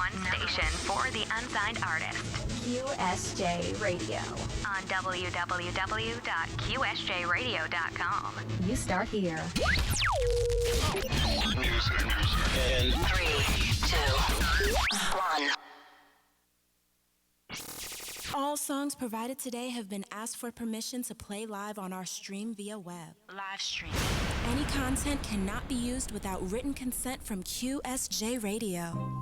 one station for the unsigned artist. QSJ Radio. On www.qsjradio.com. You start here. Music. And 3, 2, 1. All songs provided today have been asked for permission to play live on our stream via web. Live stream. Any content cannot be used without written consent from QSJ Radio.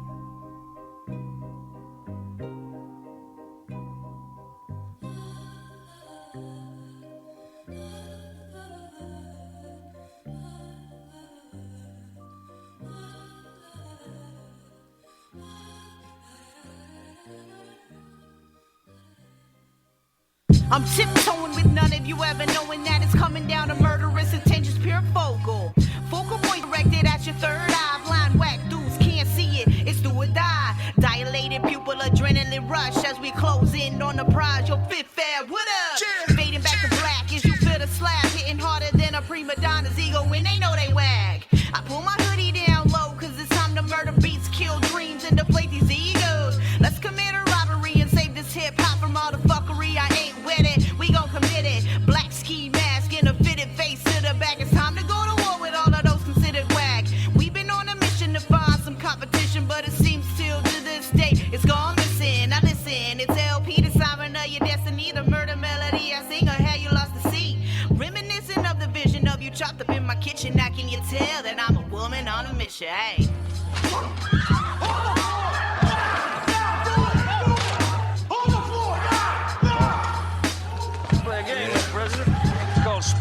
I'm tiptoeing with none of you ever knowing that it's coming down to murderous intentions, pure focal. Focal point directed at your third eye. Blind whack dudes can't see it, it's do or die. Dilated pupil adrenaline rush as we close in on the prize. Your fifth fare, what up? Cheers. Fading back to black as you feel the slap. Hitting harder than a prima donna's ego when they know they wag. I pull my hoodie down low cause it's time to murder beats, kill dreams, and deflate these egos. Let's commit a robbery and save this hip hop from all the fuckery. I ain't with it, we gon' commit it. Black ski mask and a fitted face to the back. It's time to go to war with all of those considered whack. We've been on a mission to find some competition, but it seems still to this day it's gone missing. Now listen, it's LP, the siren of your destiny, the murder melody I sing, or how you lost the seat. Reminiscent of the vision of you chopped up in my kitchen. Now can you tell that I'm a woman on a mission? Hey.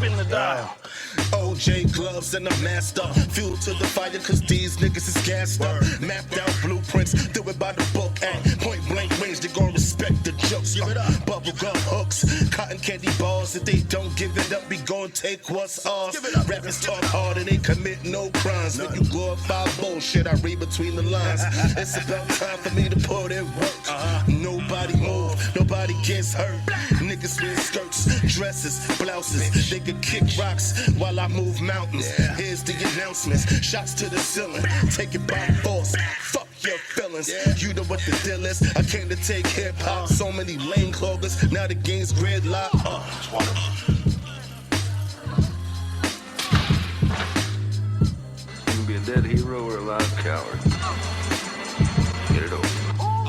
spin the dial. OJ gloves and a master. Fuel to the fire cause these niggas is gassed up. Mapped out blueprints, do it by the book. At point blank range, they gon' respect the jokes. Bubble gum hooks, cotton candy balls. If they don't give it up, we gon' take what's ours. Rappers talk hard and they commit no crimes. When you glorify bullshit, I read between the lines. It's about time for me to put in work. Nobody move, nobody gets hurt. Niggas wear skirts, dresses, blouses. They could kick rocks while I move mountains. Here's the announcements. Shots to the ceiling. Take it by force. Fuck your feelings. You know what the deal is. I came to take hip hop. So many lane cloggers. Now the game's gridlock. You can be a dead hero or a live coward. Get it over.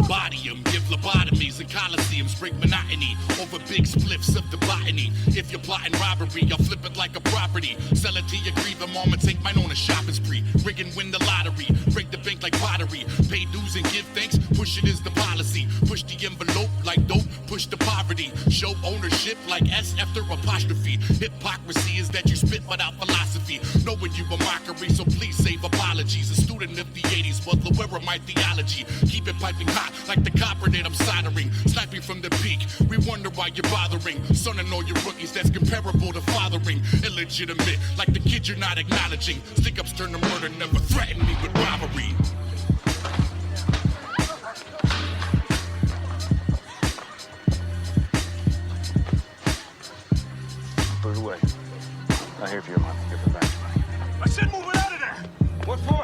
Body 'em, give lobotomies and coliseums, break monotony over big spliffs of the botany. If you're plotting robbery, I'll flip it like a property. Sell it to your grieving mom and take mine on a shopping spree. Rig and win the lottery, break the bank like pottery. Pay dues and give thanks, push it is the policy. Push the envelope like dope, push the poverty. Show ownership like S after apostrophe. Hypocrisy is that you spit without philosophy. Knowing you a mockery, so please save apologies. A student of the 80s, but lower my theology. Keep it piping hot like the copper that I'm soldering. Sniping from the peak, we wonder why you're bothering. Son and all your rookies, that's comparable to fathering. Illegitimate, like the kid you're not acknowledging. Stick-ups turn to murder, never threaten me with robbery. Put it away. Not here for your money. Give it back to me. I said move it out of there. What for?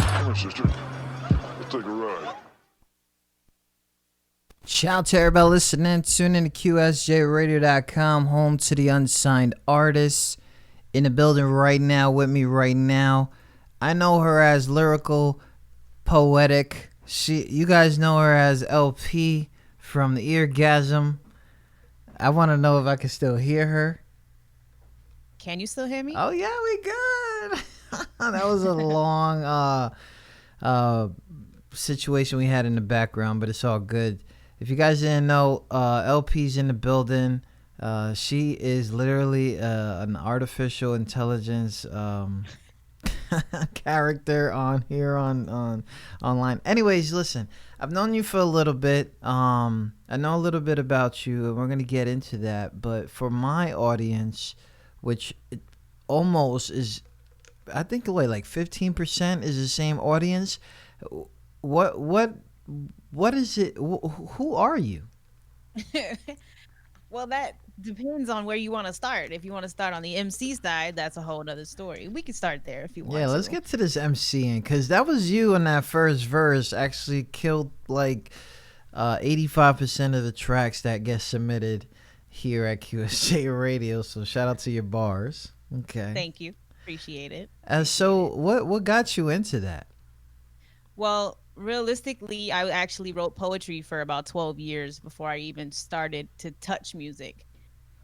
Come on, sister. Let's take a ride. Shout out to everybody listening. Tune in to QSJRadio.com, home to the unsigned artists. In the building right now, with me right now. I know her as Lyrical Poetic. You guys know her as LP from the Eargasm. I want to know if I can still hear her. Can you still hear me? Oh, yeah, we good. That was a long situation we had in the background, but it's all good. If you guys didn't know, LP's in the building. She is literally an artificial intelligence character on here on online. Anyways, listen, I've known you for a little bit. I know a little bit about you, and we're gonna get into that. But for my audience, which almost is, I think like 15% is the same audience. What is it? Who are you? Well, that depends on where you want to start. If you want to start on the MC side, that's a whole other story. We can start there if you want Yeah, to. let's get to this MCing, because that was you in that first verse actually killed like 85% of the tracks that get submitted here at QSJ Radio. So shout out to your bars. Okay. Thank you. Appreciate it. So what got you into that? Well, realistically, I actually wrote poetry for about 12 years before I even started to touch music.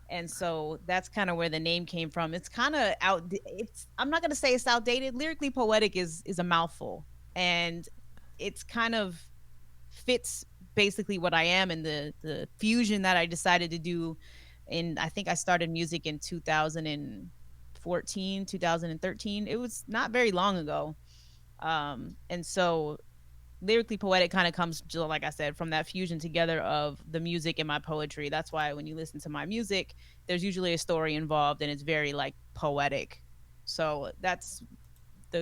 And so that's kind of where the name came from. It's kind of I'm not going to say it's outdated. Lyrically poetic is a mouthful, and it's kind of fits basically what I am, and the fusion that I decided to do. And I think I started music in 2014, 2013. It was not very long ago. And so lyrically poetic kind of comes, like I said, from that fusion together of the music and my poetry. That's why when you listen to my music, there's usually a story involved, and it's very like poetic. So that's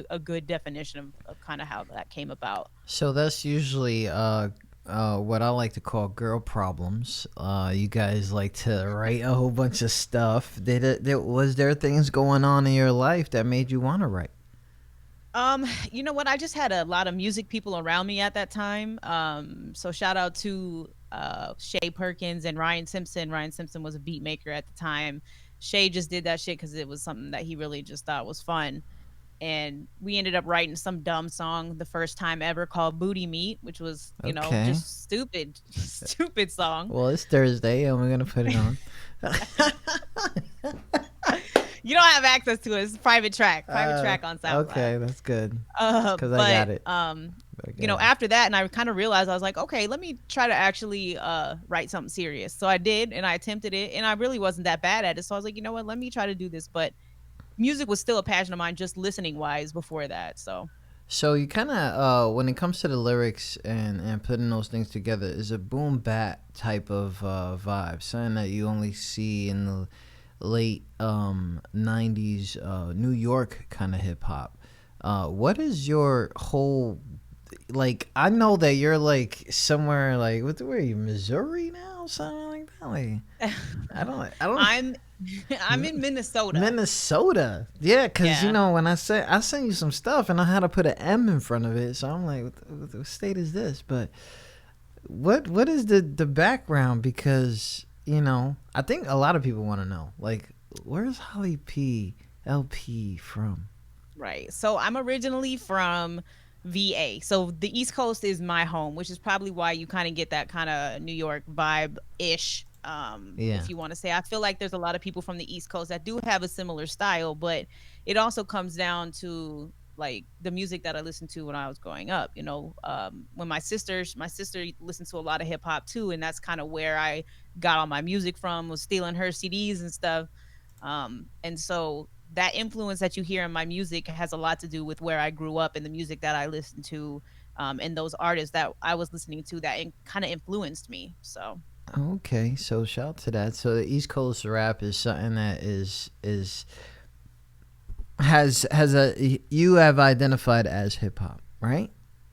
a good definition of kind of how that came about. So that's usually what I like to call girl problems. You guys like to write a whole bunch of stuff. Was there things going on in your life that made you want to write? You know what? I just had a lot of music people around me at that time. So shout out to Shay Perkins and Ryan Simpson. Ryan Simpson was a beat maker at the time. Shay just did that shit because it was something that he really just thought was fun. And we ended up writing some dumb song the first time ever called Booty Meat, which was, you know, just stupid song. Well, it's Thursday and we're going to put it on. You don't have access to it. It's a private track on SoundCloud. Okay, that's good. Because I got it. You know, after that, and I kind of realized, I was like, okay, let me try to actually write something serious. So I did, and I attempted it, and I really wasn't that bad at it. So I was like, you know what, let me try to do this. But music was still a passion of mine, just listening wise before that. So you kind of, when it comes to the lyrics and putting those things together, is a boom bap type of vibe, something that you only see in the late 90s New York kind of hip hop. What is your whole, like, I know that you're like somewhere like, where are you, Missouri now, something like that? Like, I don't I'm in Minnesota. Minnesota, yeah, because you know, when I sent you some stuff and I had to put an M in front of it, so I'm like, what state is this? But what is the background? Because, you know, I think a lot of people want to know, like, where's Holly P. LP from? Right. So I'm originally from VA. So the East Coast is my home, which is probably why you kind of get that kind of New York vibe-ish, if you want to say. I feel like there's a lot of people from the East Coast that do have a similar style, but it also comes down to like the music that I listened to when I was growing up. You know, when my sister listened to a lot of hip hop too, and that's kind of where I got all my music from, was stealing her CDs and stuff. And so that influence that you hear in my music has a lot to do with where I grew up and the music that I listened to, and those artists that I was listening to that kind of influenced me. So. Okay, so shout out to that. So the East Coast rap is something that has you have identified as hip hop, right?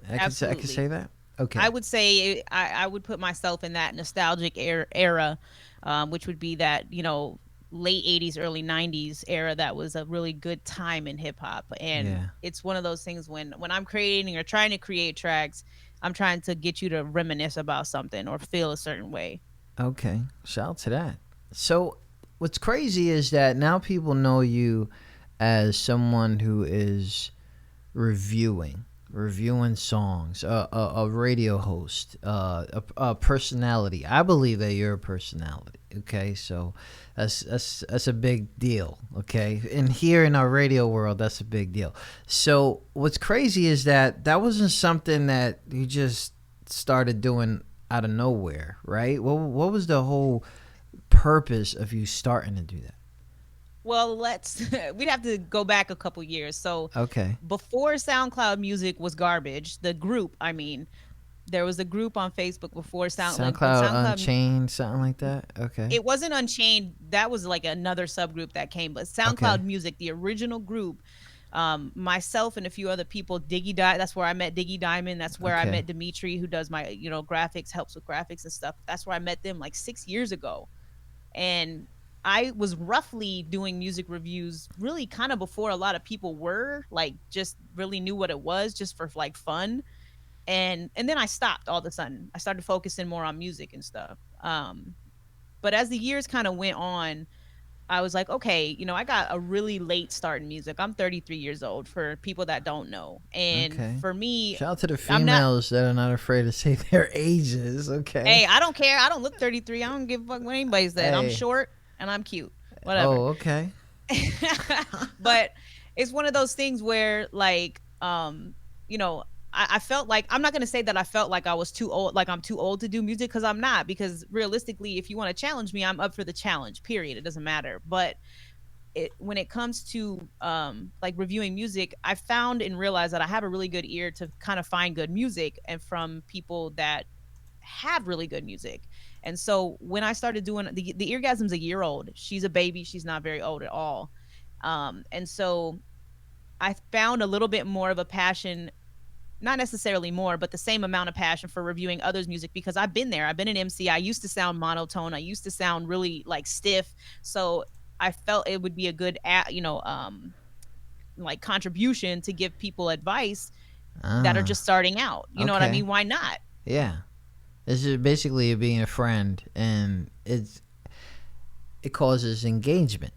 I can say that. Okay. I would say I would put myself in that nostalgic era, which would be that, you know, late 80s, early 90s era. That was a really good time in hip hop. And it's one of those things when I'm creating or trying to create tracks, I'm trying to get you to reminisce about something or feel a certain way. Okay. Shout out to that. So what's crazy is that now people know you as someone who is reviewing songs, a radio host, a personality. I believe that you're a personality. Okay, so that's a big deal. Okay, and here in our radio world, that's a big deal. So what's crazy is that wasn't something that you just started doing out of nowhere, right? What was the whole purpose of you starting to do that? Well, we'd have to go back a couple years. So okay, before SoundCloud Music was garbage, the group, I mean, there was a group on Facebook before SoundCloud Unchained, something like that. Okay. It wasn't Unchained. That was like another subgroup that came. But SoundCloud Music, the original group, myself and a few other people, that's where I met Diggy Diamond. That's where I met Dimitri, who does my, graphics, helps with graphics and stuff. That's where I met them like 6 years ago. And I was roughly doing music reviews really kind of before a lot of people were, like, just really knew what it was just for like fun. And then I stopped all of a sudden. I started focusing more on music and stuff. But as the years kind of went on, I was like, okay, I got a really late start in music. I'm 33 years old for people that don't know. And for me, shout out to the females that are not afraid to say their ages. Okay. Hey, I don't care. I don't look 33. I don't give a fuck what anybody said. I'm short and I'm cute. Whatever. Oh, okay. But it's one of those things where, like, I felt like, I'm not going to say that I felt like I was too old, like I'm too old to do music, because I'm not. Because realistically, if you want to challenge me, I'm up for the challenge, period. It doesn't matter. But when it comes to like reviewing music, I found and realized that I have a really good ear to kind of find good music, and from people that have really good music. And so when I started doing the Eargasm's a year old. She's a baby. She's not very old at all. And so I found a little bit more of a passion, not necessarily more, but the same amount of passion for reviewing others' music, because I've been there. I've been an MC. I used to sound monotone. I used to sound really like stiff. So I felt it would be a good, like contribution to give people advice that are just starting out. You know what I mean? Why not? Yeah. This is basically being a friend, and it causes engagement.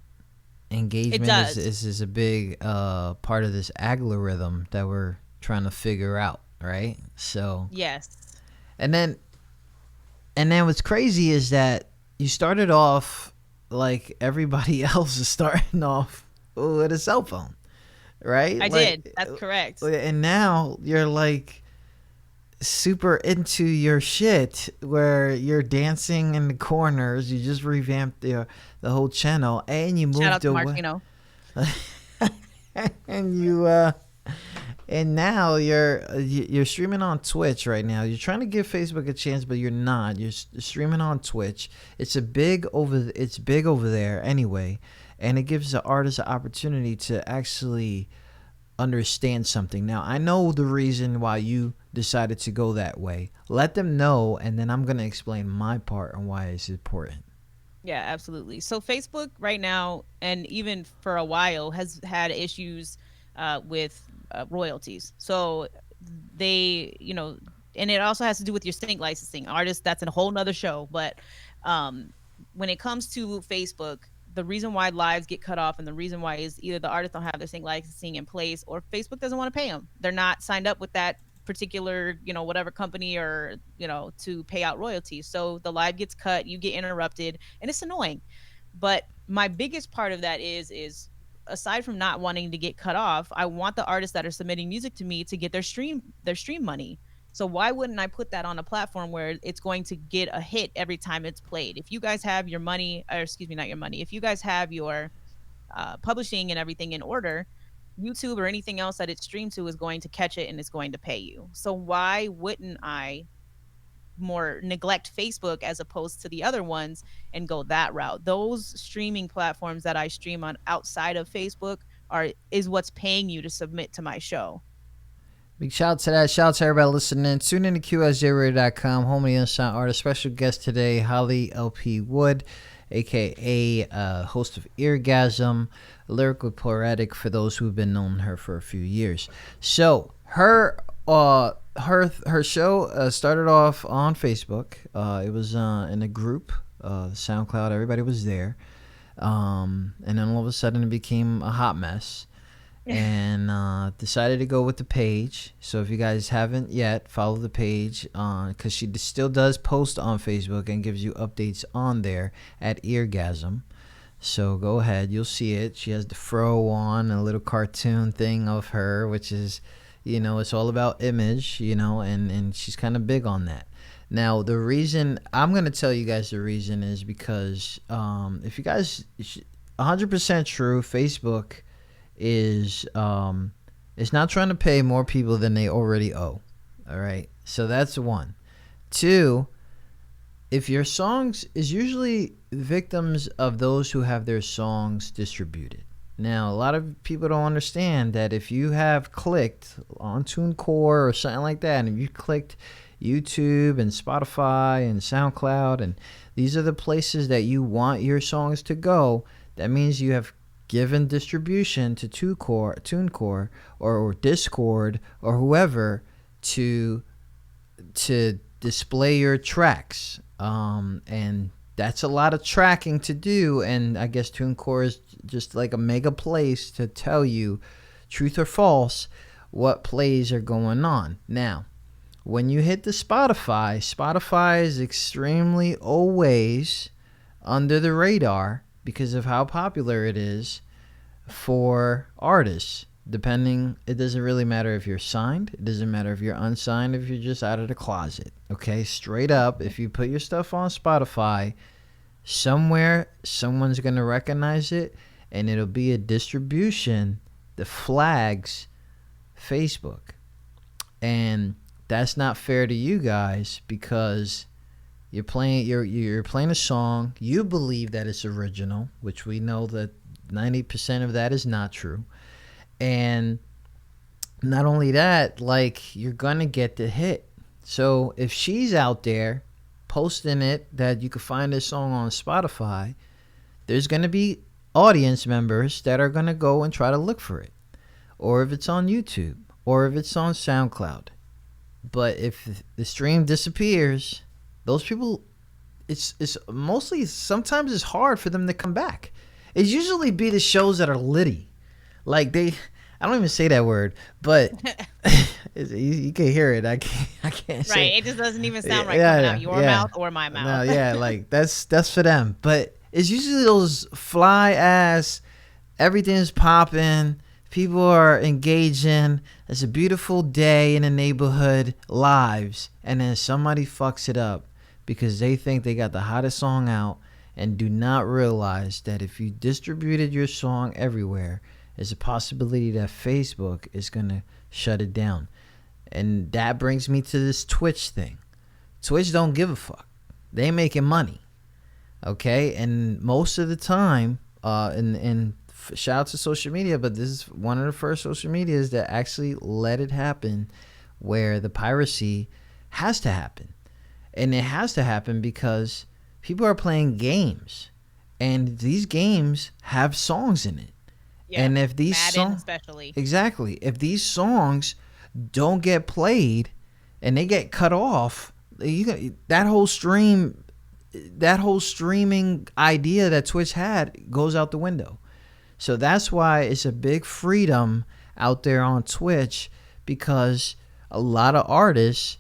Engagement is a big part of this algorithm that we're trying to figure out, right? So yes. And then what's crazy is that you started off like everybody else is starting off with a cell phone, right? I did. That's correct. And now you're like super into your shit, where you're dancing in the corners. You just revamped the whole channel, and you moved Shout out to away. Martino. And now you're streaming on Twitch right now. You're trying to give Facebook a chance, but you're not. You're streaming on Twitch. It's big over there anyway, and it gives the artist an opportunity to actually understand something. Now, I know the reason why you decided to go that way. Let them know, and then I'm going to explain my part on why it's important. Yeah, absolutely. So Facebook right now, and even for a while, has had issues with royalties. So they, and it also has to do with your sync licensing. Artists, that's a whole nother show. But when it comes to Facebook, the reason why lives get cut off, and the reason why is either the artists don't have their sync licensing in place, or Facebook doesn't want to pay them. They're not signed up with that particular, whatever company, or, to pay out royalties. So the live gets cut, you get interrupted, and it's annoying. But my biggest part of that is aside from not wanting to get cut off, I want the artists that are submitting music to me to get their stream money. So why wouldn't I put that on a platform where it's going to get a hit every time it's played? If you guys have your money, or excuse me, not your money, if you guys have your publishing and everything in order, YouTube or anything else that it's streamed to is going to catch it and it's going to pay you. So why wouldn't I more neglect Facebook as opposed to the other ones and go that route? Those streaming platforms that I stream on outside of Facebook is what's paying you to submit to my show. Big shout out to that. Shout out to everybody listening. Tune in to QSJRadio.com, home of the Unsigned Artist. Special guest today, Holly LP Wood, a.k.a. Host of Eargasm, lyrical poetic for those who've been knowing her for a few years. So her show started off on Facebook. It was in a group, SoundCloud. Everybody was there. And then all of a sudden it became a hot mess. And decided to go with the page. So if you guys haven't yet, follow the page because she still does post on Facebook and gives you updates on there at Eargasm. So go ahead, you'll see it. She has the fro on, a little cartoon thing of her, which is, it's all about image, and she's kind of big on that. Now, the reason, I'm going to tell you guys the reason is because if you guys, 100% true, Facebook is not trying to pay more people than they already owe. All right, so that's one. Two, if your songs is usually victims of those who have their songs distributed. Now, a lot of people don't understand that if you have clicked on TuneCore or something like that, and if you clicked YouTube and Spotify and SoundCloud and These are the places that you want your songs to go. That means you have given distribution to TuneCore or Discord or whoever to display your tracks. And that's a lot of tracking to do. And I guess TuneCore is just like a mega place to tell you, truth or false, what plays are going on. Now, when you hit the Spotify is extremely always under the radar because of how popular it is for artists. It doesn't really matter if you're signed. It doesn't matter if you're unsigned, if you're just out of the closet. Okay, straight up, if you put your stuff on Spotify, somewhere someone's going to recognize it, and it'll be a distribution that flags Facebook. And that's not fair to you guys because you're playing a song, you believe that it's original, which we know that 90% of that is not true. And not only that, like, you're gonna get the hit. So if she's out there posting it that you can find this song on Spotify, there's gonna be audience members that are gonna go and try to look for it, or if it's on YouTube, or if it's on SoundCloud. But if the stream disappears, those people, it's mostly, sometimes it's hard for them to come back. It's usually be the shows that are litty. Like I don't even say that word, but you can hear it. I can't say Right, it just doesn't even sound right coming out your mouth or my mouth. No, yeah, like that's for them. But it's usually those fly ass, everything's popping, people are engaging. It's a beautiful day in the neighborhood lives, and then somebody fucks it up because they think they got the hottest song out and do not realize that if you distributed your song everywhere, there's a possibility that Facebook is going to shut it down. And that brings me to this Twitch thing. Twitch don't give a fuck. They making money. Okay? And most of the time, and shout out to social media, but this is one of the first social medias that actually let it happen, where the piracy has to happen. And it has to happen because people are playing games, and these games have songs in it. Yeah, and if these songs, especially, exactly, if these songs don't get played and they get cut off, that whole streaming idea that Twitch had goes out the window. So that's why it's a big freedom out there on Twitch, because a lot of artists,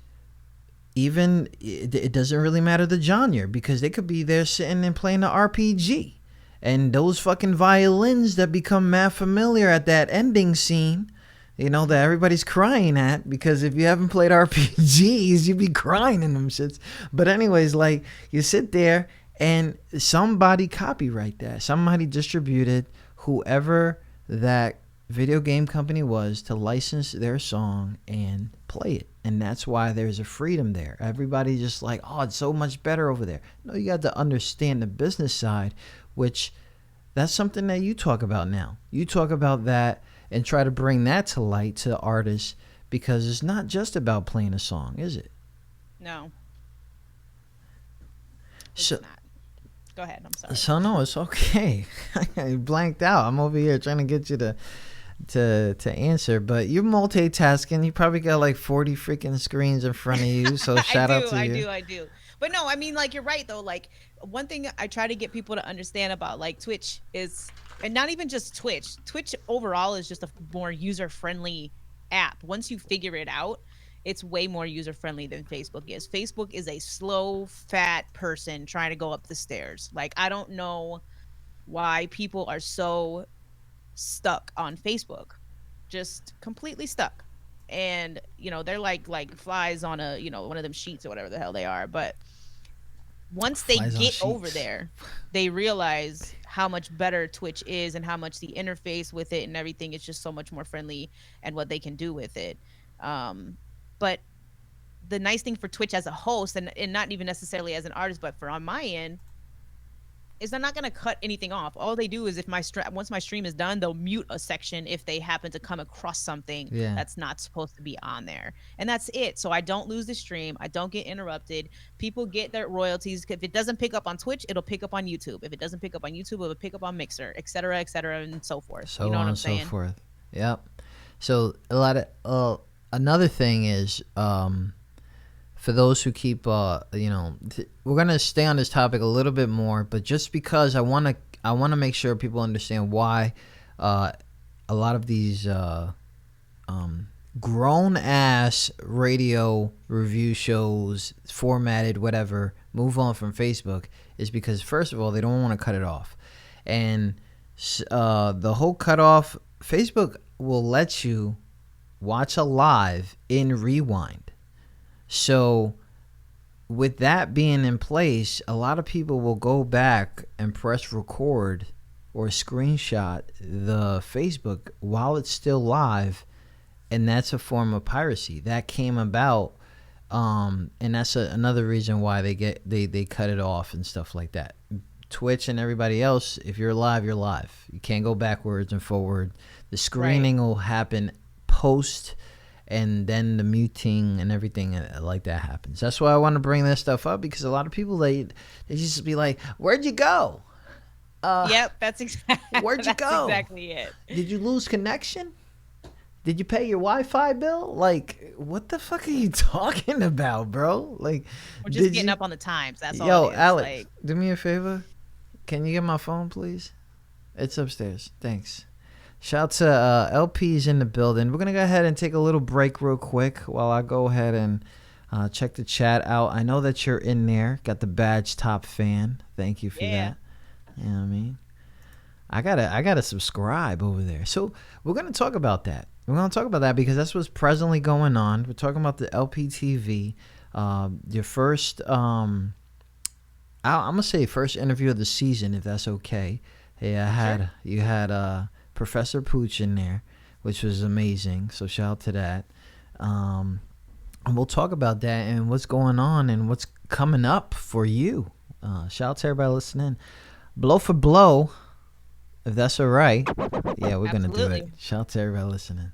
even it doesn't really matter the genre, because they could be there sitting and playing the RPG, and those fucking violins that become mad familiar at that ending scene, that everybody's crying at, because if you haven't played RPGs, you'd be crying in them shits. But anyways, like, you sit there and somebody copyright that, somebody distributed, whoever that video game company was, to license their song and play it. And that's why there's a freedom there. Everybody just like, oh, it's so much better over there. No, you got to understand the business side, which that's something that you talk about now. You talk about that and try to bring that to light to artists, because it's not just about playing a song, is it? No. It's not. Go ahead. I'm sorry. So no, it's okay. I blanked out. I'm over here trying to get you to answer, but you're multitasking. You probably got like 40 freaking screens in front of you. So shout out to you. I do. But no, I mean, like, you're right though. Like, one thing I try to get people to understand about like Twitch is, and not even just Twitch overall is just a more user-friendly app. Once you figure it out, it's way more user-friendly than Facebook is. Facebook is a slow, fat person trying to go up the stairs. Like, I don't know why people are so stuck on Facebook, just completely stuck. And, they're like flies on a, one of them sheets or whatever the hell they are. But once they get over there, they realize how much better Twitch is and how much the interface with it and everything is just so much more friendly, and what they can do with it. But the nice thing for Twitch as a host, and not even necessarily as an artist, but for on my end, is they're not gonna cut anything off. All they do is if once my stream is done, they'll mute a section if they happen to come across something that's not supposed to be on there, and that's it. So I don't lose the stream. I don't get interrupted. People get their royalties. If it doesn't pick up on Twitch, it'll pick up on YouTube. If it doesn't pick up on YouTube, it'll pick up on Mixer, et cetera, and so forth. So you know on what I'm and saying? so forth. Yep. So a lot of another thing is for those who keep we're gonna stay on this topic a little bit more, but just because I wanna make sure people understand why a lot of these grown ass radio review shows, formatted whatever, move on from Facebook, is because first of all they don't want to cut it off, and the whole cutoff, Facebook will let you watch a live in rewind. So with that being in place, a lot of people will go back and press record or screenshot the Facebook while it's still live, and that's a form of piracy that came about, and that's another reason why they cut it off and stuff like that. Twitch and everybody else, if you're live, you're live. You can't go backwards and forward. The screening will happen post, and then the muting and everything like that happens. That's why I want to bring this stuff up, because a lot of people, they just be like, where'd you go? Yep, that's exactly. Where'd you go? Exactly it. Did you lose connection? Did you pay your Wi-Fi bill? Like, what the fuck are you talking about, bro? Like, we're just getting up on the times. That's all. Yo, it is. Alex, do me a favor. Can you get my phone, please? It's upstairs. Thanks. Shout to LP's in the building. We're going to go ahead and take a little break real quick while I go ahead and check the chat out. I know that you're in there. Got the badge top fan. Thank you for that. You know what I mean? I gotta subscribe over there. So we're going to talk about that. We're going to talk about that because that's what's presently going on. We're talking about the LPTV. Your first, I'm going to say first interview of the season, if that's okay. Yeah, you had Professor Pooch in there, which was amazing. So shout out to that. And we'll talk about that and what's going on and what's coming up for you. Shout out to everybody listening. Blow for blow, if that's all right. Yeah, we're going to do it. Shout out to everybody listening.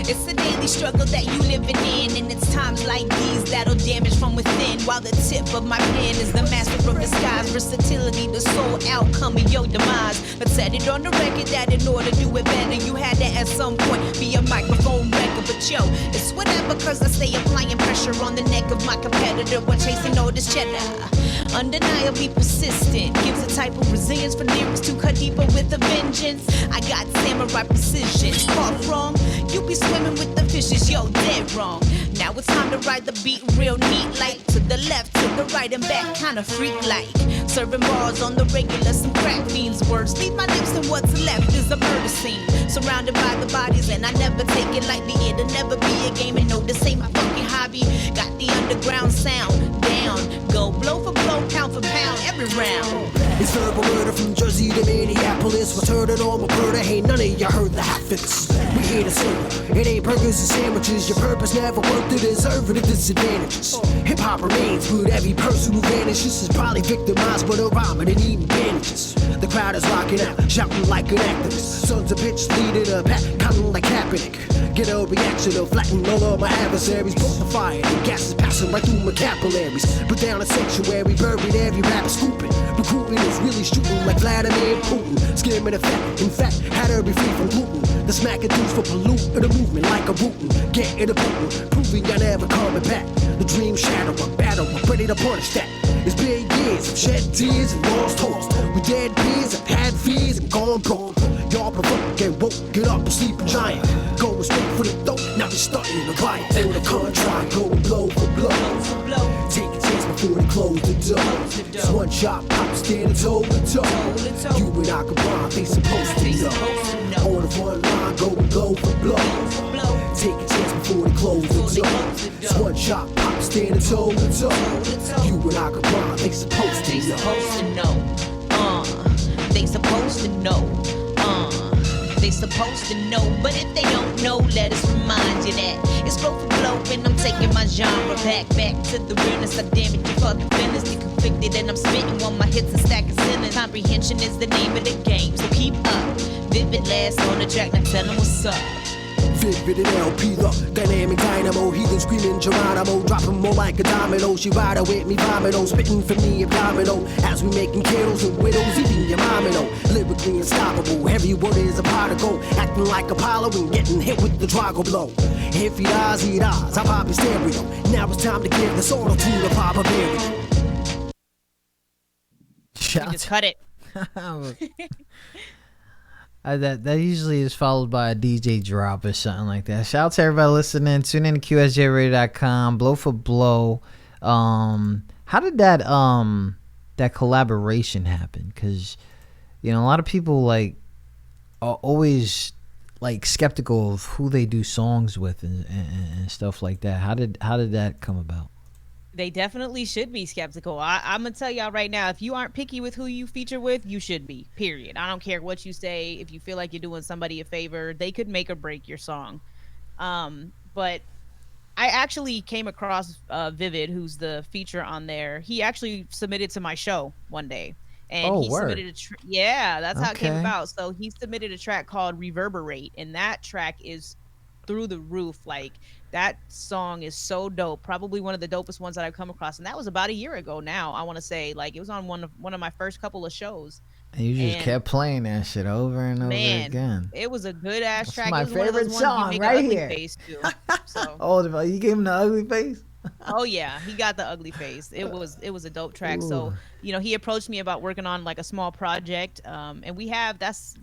It's a daily struggle that you living in, and it's times like these that'll damage from within. While the tip of my pen is the master of disguise, versatility, the sole outcome of your demise. But set it on the record that in order to do it better, you had to at some point be a microphone wrecker. But yo, it's whatever, cause I stay applying pressure on the neck of my competitor when chasing all this cheddar. Undeniably persistent, gives a type of resilience for lyrics to cut deeper with a vengeance. I got samurai precision. Far wrong, you be swimming with the fishes, yo, dead wrong. Now it's time to ride the beat real neat, like to the left, to the right and back, kinda freak-like. Serving bars on the regular, some crack fiends words. Leave my lips and what's left is a murder scene. Surrounded by the bodies and I never take it lightly. It'll never be a game and no, this ain't my fucking hobby. Got the underground sound down. Go blow for blow, pound for pound, every round. It's verbal murder from Jersey to Minneapolis. What's heard it all, my murder? Hey, none of ya heard the half of this. We here to serve. It ain't burgers and sandwiches. Your purpose never worked to deserve it. Disadvantages. Hip hop remains, but every person who vanishes is probably victimized by the rhyming and eating bandages. The crowd is rocking out, shouting like an activist. Sons of bitches leading a pack, counting like Kaepernick. Get a reaction to flatten all of my adversaries. Put the fire, the gas is passing right through my capillaries. Put down a sanctuary, buried every rapper scooping. Recruiting is really shooting like Vladimir Putin. Skimming the fat, in fact, had her be free from gluten. The smacking dudes for polluting the movement like a rootin'. Get in a bootin', proving you're never coming back. The dream shatterer, batterer, ready to punish that. It's been years of shed tears and lost hopes. We dead peers have had fears and gone broke. Y'all provoke, get woke, get up and sleep a giant. Going straight for the throat, now we starting to riot. For the contract, going blow for blow. Take a chance before they close the door. It's one shot, pop standing toe to toe. You and I combine, they supposed to know. On the front line, going blow for blow. Take a chance before they close the door. It's one shot, pop standing toe to toe. You and I combine, they supposed to know. They supposed to know. they supposed to know. But if they don't know, let us remind you that it's blow for blow, and I'm taking my genre back to the realness. I damn it, you fucking feelings, you convicted, and I'm spitting on my hits and stacking ceilings. Comprehension is the name of the game, so keep up. Vivid last on the track, now tell them what's up. Vivid and LP, the dynamic dynamo, heathen screaming Geronimo, dropping more like a domino. She riding with me, vomito, spitting for me abdominal. As we making candles and widows, eating your momino. Lyrically unstoppable, every word is a particle. Acting like Apollo and getting hit with the Drago blow. If he dies, he dies. I pop his stereo. Now it's time to give this order to the Papa Berry. Just cut it. That usually is followed by a DJ drop or something like that. Shout out to everybody listening. Tune in to QSJRadio.com. Blow for blow. How did that collaboration happen? Because a lot of people like are always like skeptical of who they do songs with and stuff like that. How did that come about? They definitely should be skeptical. I'm gonna tell y'all right now, if you aren't picky with who you feature with, you should be, period. I don't care what you say. If you feel like you're doing somebody a favor, they could make or break your song. But I actually came across Vivid, who's the feature on there. He actually submitted to my show one day, and he submitted that's how it came about. So he submitted a track called Reverberate, and that track is through the roof. Like, that song is so dope, probably one of the dopest ones that I've come across, and that was about a year ago now. I want to say, like, it was on one of my first couple of shows, and you just kept playing that shit over and over again. It was a good ass track. My it was favorite one of those song ones you make right an ugly here. Face to. So. Oh, you gave him the ugly face? Oh yeah, he got the ugly face. It was a dope track. Ooh. So he approached me about working on like a small project, and we have that's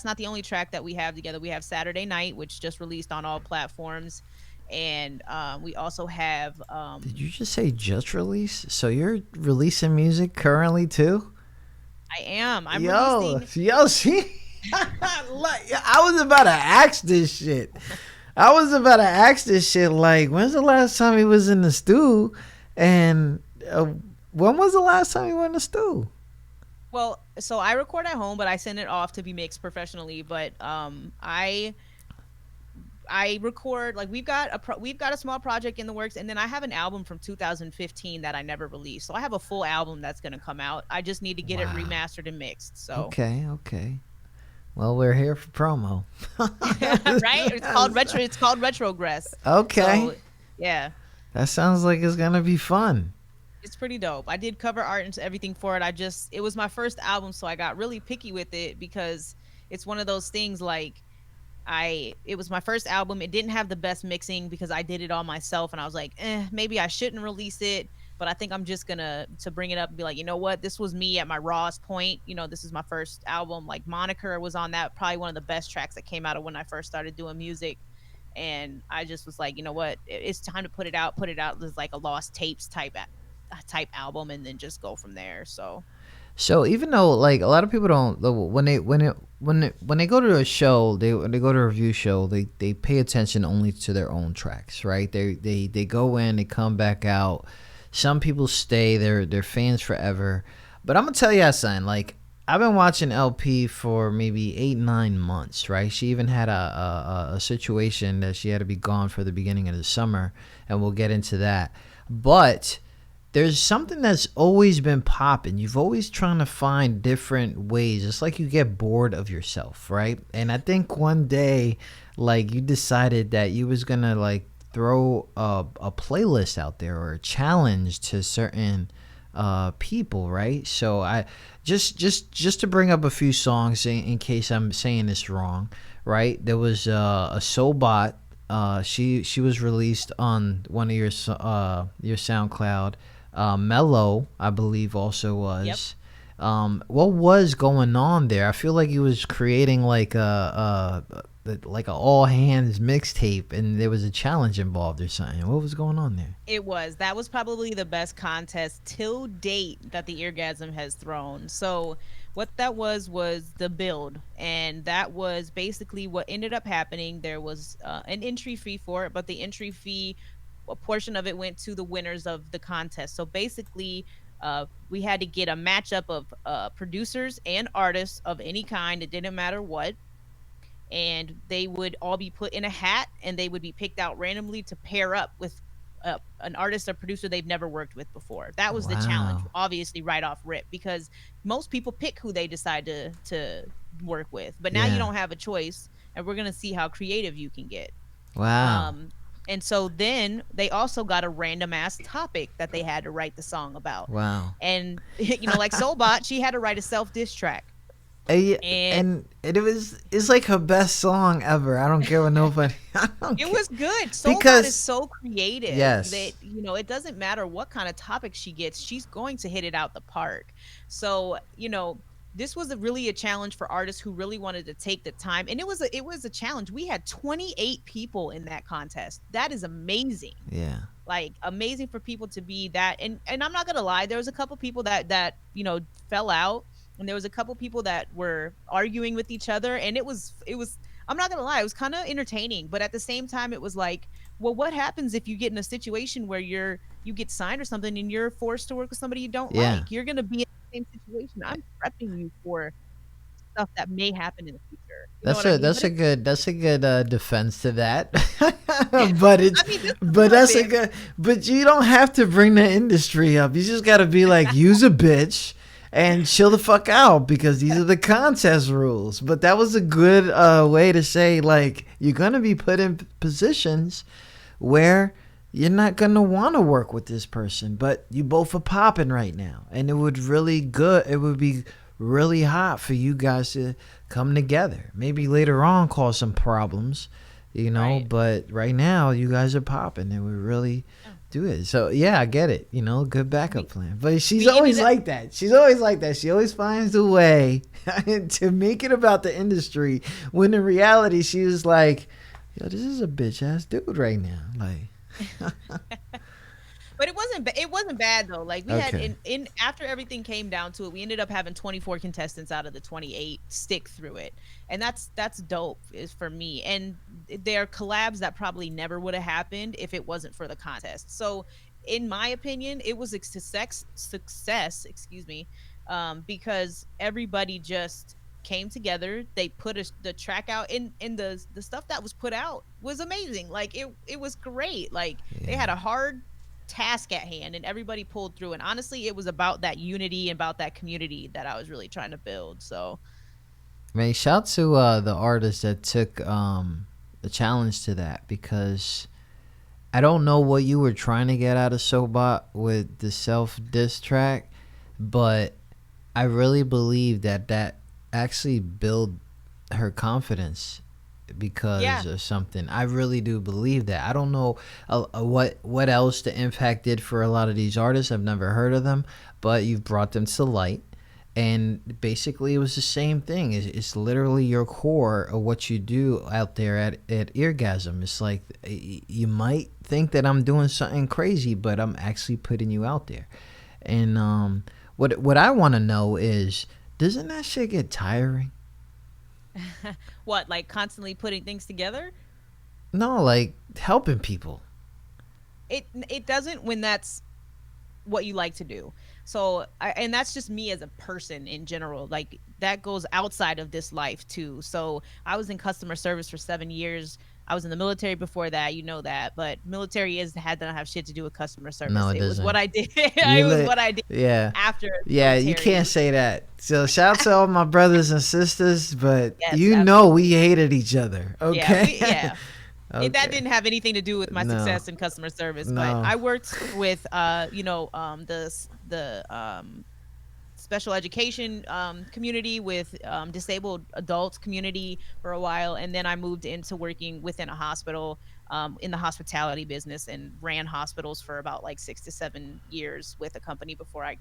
not the only track that we have together. We have Saturday Night, which just released on all platforms, and we also have. Did you just say just release? So you're releasing music currently too? I am. I'm releasing. Yo, see, I was about to ask this shit. Like, when's the last time he was in the stew? And when was the last time he went in the stew? Well, so I record at home, but I send it off to be mixed professionally. But I record, like, we've got a small project in the works, and then I have an album from 2015 that I never released. So I have a full album that's gonna come out. I just need to get it remastered and mixed. So okay. Well, we're here for promo. Right? It's called Retrogress. Okay. So, yeah. That sounds like it's gonna be fun. It's pretty dope. I did cover art and everything for it. It was my first album, so I got really picky with it because it's one of those things like it was my first album. It didn't have the best mixing because I did it all myself, and I was like, maybe I shouldn't release it. But I think I'm just gonna bring it up and be like, you know what? This was me at my rawest point. This is my first album. Like, Moniker was on that, probably one of the best tracks that came out of when I first started doing music. And I just was like, you know what? It's time to put it out. As like a lost tapes type album, and then just go from there. So even though, like, a lot of people don't, when they go to a show, when they go to a review show, they pay attention only to their own tracks, right? They go in, they come back out. Some people stay, they're fans forever. But I'm gonna tell you something, like, I've been watching LP for maybe 8-9 months, right? She even had a situation that she had to be gone for the beginning of the summer, and we'll get into that. But there's something that's always been popping. You've always trying to find different ways. It's like you get bored of yourself, right? And I think one day, like, you decided that you was gonna, like, throw a playlist out there or a challenge to certain people, right? So I just to bring up a few songs in case I'm saying this wrong, right? There was a Soulbot. She was released on one of your SoundCloud. Mellow, I believe, also was. Yep. What was going on there? I feel like he was creating like a all hands mixtape, and there was a challenge involved or something. What was going on there? That was probably the best contest till date that the Eargasm has thrown. So what that was the build, and that was basically what ended up happening. There was an entry fee for it, but the entry fee, a portion of it went to the winners of the contest. So basically, we had to get a matchup of producers and artists of any kind. It didn't matter what. and they would all be put in a hat, and they would be picked out randomly to pair up with an artist or producer they've never worked with before. That was the challenge, obviously, right off rip, because most people pick who they decide to work with. But now you don't have a choice, and we're gonna see how creative you can get. Wow. And so then they also got a random ass topic that they had to write the song about. Wow. And like Soulbot, she had to write a self diss track. And it's like her best song ever. I don't care what nobody. It was good. Soulbot is so creative. Yes. That it doesn't matter what kind of topic she gets, she's going to hit it out the park. So this was really a challenge for artists who really wanted to take the time, and it was a challenge. We had 28 people in that contest. That is amazing. Yeah. Like, amazing for people to be that. And I'm not gonna lie, there was a couple people that fell out. And there was a couple people that were arguing with each other, and it was I'm not gonna lie, it was kind of entertaining, but at the same time it was like, well, what happens if you get in a situation where you get signed or something and you're forced to work with somebody you don't like? You're gonna be in the same situation. I'm prepping you for stuff that may happen in the future. That's a good defense to that. But you don't have to bring the industry up. You just got to be like, use a bitch and chill the fuck out, because these are the contest rules. But that was a good way to say, like, you're going to be put in positions where you're not going to want to work with this person, but you both are popping right now. And it would be really hot for you guys to come together. Maybe later on cause some problems, right. But right now you guys are popping and we really do it. So yeah, I get it. Good backup plan. But she's always like that. She always finds a way to make it about the industry, when in reality she was like, yo, this is a bitch ass dude right now. Like But it wasn't bad though. Like, we had in after everything came down to it, we ended up having 24 contestants out of the 28 stick through it. And that's dope, is for me. And they're collabs that probably never would have happened if it wasn't for the contest. So in my opinion, it was a success, because everybody just came together. They put the track out, and the stuff that was put out was amazing. Like, it was great. Like, they had a hard task at hand and everybody pulled through, and honestly it was about that unity and about that community that I was really trying to build. So man, shout to the artist that took the challenge to that, because I don't know what you were trying to get out of Sobot with the self diss track, but I really believe that actually built her confidence because of something. I really do believe that. I don't know what else the impact did for a lot of these artists. I've never heard of them, but you've brought them to light, and basically it was the same thing. It's literally your core of what you do out there at Eargasm. It's like, you might think that I'm doing something crazy, but I'm actually putting you out there. And what I want to know is, doesn't that shit get tiring? What, like constantly putting things together? No, like helping people. It doesn't, when that's what you like to do. So and that's just me as a person in general. Like, that goes outside of this life too. So I was in customer service for 7 years. I was in the military before that, that, but military had to have shit to do with customer service. No, it doesn't. Was what I did. It was what I did. Yeah. After. Yeah, you can't say that. So shout out to all my brothers and sisters, but we hated each other. Okay. Yeah. Okay. That didn't have anything to do with my success in customer service, but I worked with, the special education community, with disabled adults community for a while, and then I moved into working within a hospital in the hospitality business, and ran hospitals for about like 6 to 7 years with a company before I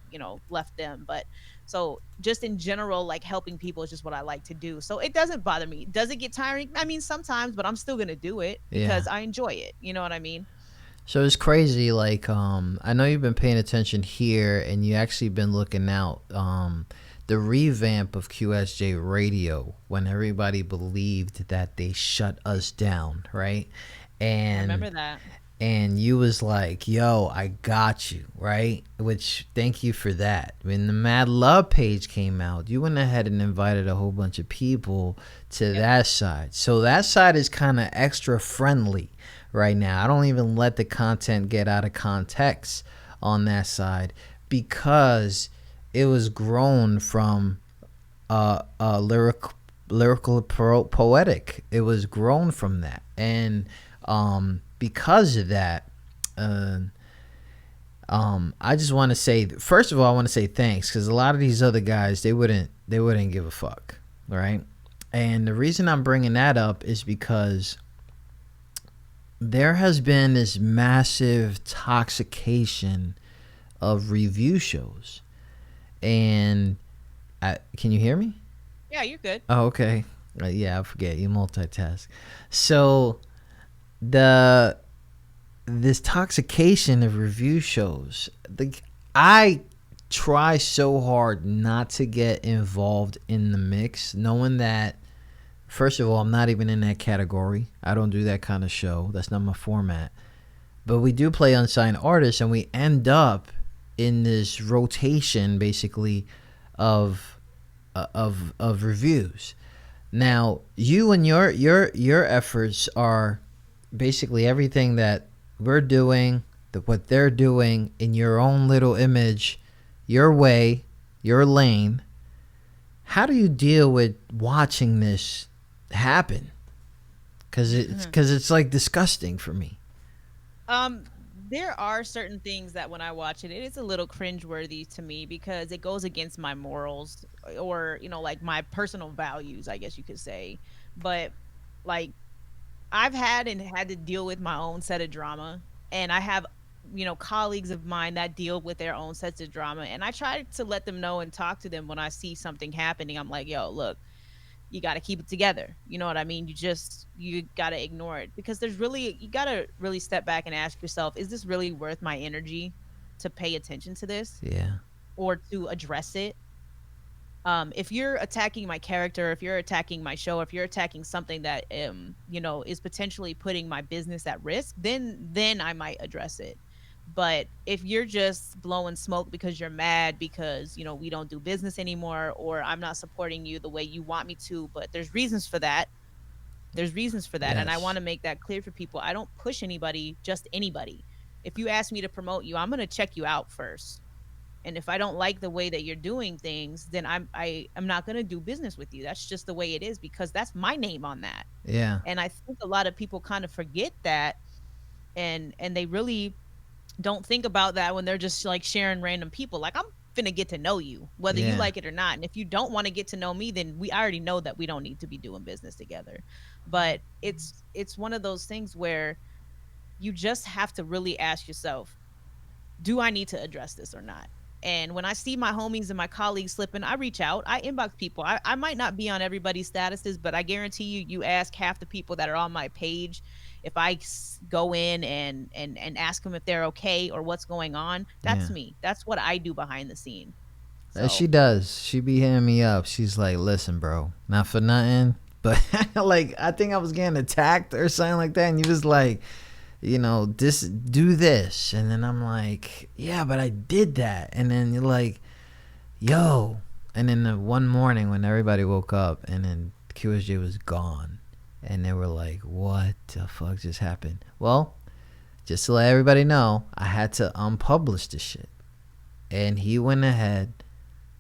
left them. But so just in general, like, helping people is just what I like to do, so it doesn't bother me. Does it get tiring? I mean, sometimes, but I'm still gonna do it because I enjoy it. You know what I mean? So it's crazy, like, I know you've been paying attention here, and you actually been looking out the revamp of QSJ Radio, when everybody believed that they shut us down, right? And I remember that. and you was like, yo, I got you, right? Which, thank you for that. When the Mad Love page came out, you went ahead and invited a whole bunch of people to that side. So that side is kind of extra friendly right now. I don't even let the content get out of context on that side because it was grown from lyrical poetic. It was grown from that. And because of that, I just want to say, first of all, I want to say thanks, because a lot of these other guys, they wouldn't give a fuck, right? And the reason I'm bringing that up is because there has been this massive toxication of review shows. And can you hear me? Yeah, you're good. Oh, okay. Yeah, I forget. You multitask. So this toxication of review shows, I try so hard not to get involved in the mix, knowing that, first of all, I'm not even in that category. I don't do that kind of show. That's not my format. But we do play unsigned artists, and we end up in this rotation, basically, of reviews. Now, you and your efforts are basically everything that we're doing, what they're doing in your own little image, your way, your lane. How do you deal with watching this happen? Because it's like disgusting for me. There are certain things that when I watch it, it is a little cringeworthy to me because it goes against my morals or, like my personal values, I guess you could say. But like I've had to deal with my own set of drama, and I have, colleagues of mine that deal with their own sets of drama. And I try to let them know and talk to them when I see something happening. I'm like, yo, look, you got to keep it together. You know what I mean? You got to ignore it because you got to really step back and ask yourself, is this really worth my energy to pay attention to this? Yeah. Or to address it? If you're attacking my character, if you're attacking my show, if you're attacking something that, is potentially putting my business at risk, then I might address it. But if you're just blowing smoke because you're mad because, we don't do business anymore, or I'm not supporting you the way you want me to, but there's reasons for that. Yes. And I want to make that clear for people. I don't push anybody, just anybody. If you ask me to promote you, I'm going to check you out first. And if I don't like the way that you're doing things, then I'm not going to do business with you. That's just the way it is because that's my name on that. Yeah. And I think a lot of people kind of forget that and they really don't think about that when they're just like sharing random people. Like, I'm finna get to know you, whether you like it or not. And if you don't want to get to know me, then I already know that we don't need to be doing business together. But it's one of those things where you just have to really ask yourself, do I need to address this or not? And when I see my homies and my colleagues slipping, I reach out, I inbox people. I might not be on everybody's statuses, but I guarantee you ask half the people that are on my page. If I go in and ask them if they're okay or what's going on, that's me. That's what I do behind the scene. So. She does. She be hitting me up. She's like, listen, bro, not for nothing, but like, I think I was getting attacked or something like that. And you was like, do this. And then I'm like, yeah, but I did that. And then you're like, yo. And then the one morning when everybody woke up and then QSJ was gone. And they were like, what the fuck just happened? Well, just to let everybody know, I had to unpublish the shit. And he went ahead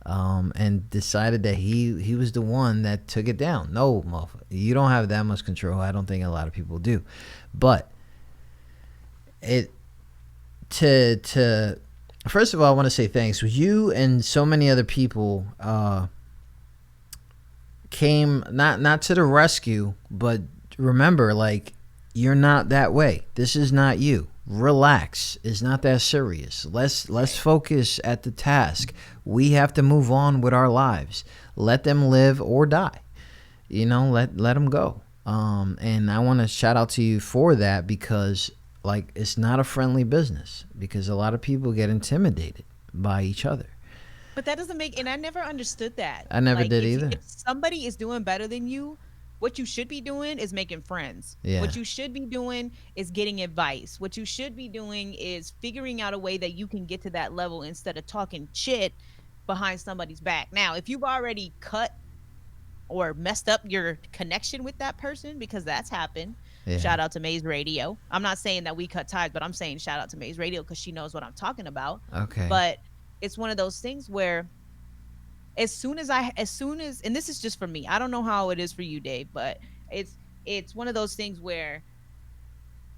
and decided that he was the one that took it down. No, motherfucker, you don't have that much control. I don't think a lot of people do. But first of all, I want to say thanks. You and so many other people came not to the rescue, but remember, like, you're not that way. This is not you. Relax. It's not that serious. Let's focus at the task. We have to move on with our lives. Let them live or die. Let them go. And I want to shout out to you for that because, like, it's not a friendly business because a lot of people get intimidated by each other. But that doesn't make, and I never understood that. I never did either. If somebody is doing better than you, What you should be doing is making friends. Yeah. What you should be doing is getting advice. What you should be doing is figuring out a way that you can get to that level instead of talking shit behind somebody's back. Now, if you've already cut or messed up your connection with that person, because that's happened, shout out to Maze Radio. I'm not saying that we cut ties, but I'm saying shout out to Maze Radio because she knows what I'm talking about. Okay. But it's one of those things where as soon as and this is just for me, I don't know how it is for you, Dave, but it's one of those things where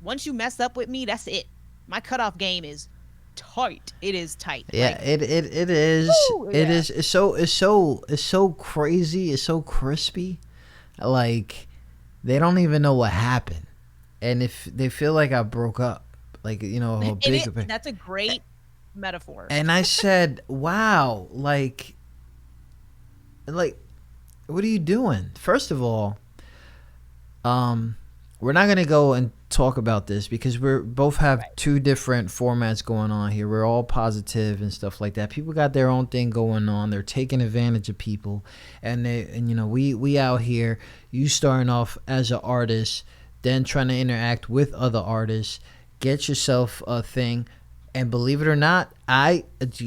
once you mess up with me, that's it. My cutoff game is tight. It is tight. Yeah, like, it is. Woo, it yeah. is. It's so crazy. It's so crispy. Like they don't even know what happened, and if they feel like I broke up, like a big. That's a great metaphor. And I said, "Wow, like, what are you doing?" First of all, we're not gonna go and talk about this because we're both have two different formats going on here. We're all positive and stuff like that. People got their own thing going on. They're taking advantage of people, and we out here. You starting off as an artist, then trying to interact with other artists, get yourself a thing. And believe it or not,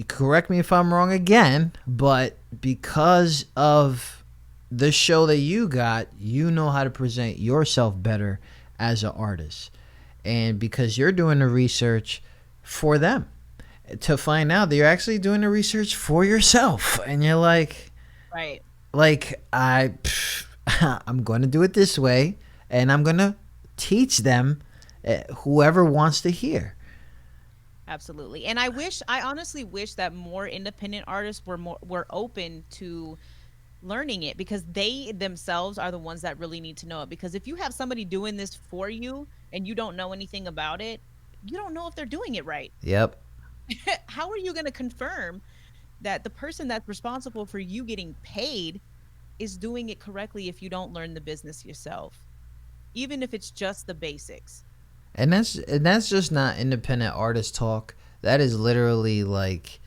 correct me if I'm wrong again, but because of the show that you got, you know how to present yourself better as an artist. And because you're doing the research for them to find out that you're actually doing the research for yourself. And you're like, right. Like, I'm going to do it this way, and I'm going to teach them whoever wants to hear. Absolutely. And I honestly wish that more independent artists were open to learning it, because they themselves are the ones that really need to know it. Because if you have somebody doing this for you and you don't know anything about it, you don't know if they're doing it right. Yep. How are you going to confirm that the person that's responsible for you getting paid is doing it correctly if you don't learn the business yourself, even if it's just the basics? And that's just not independent artist talk. That is literally like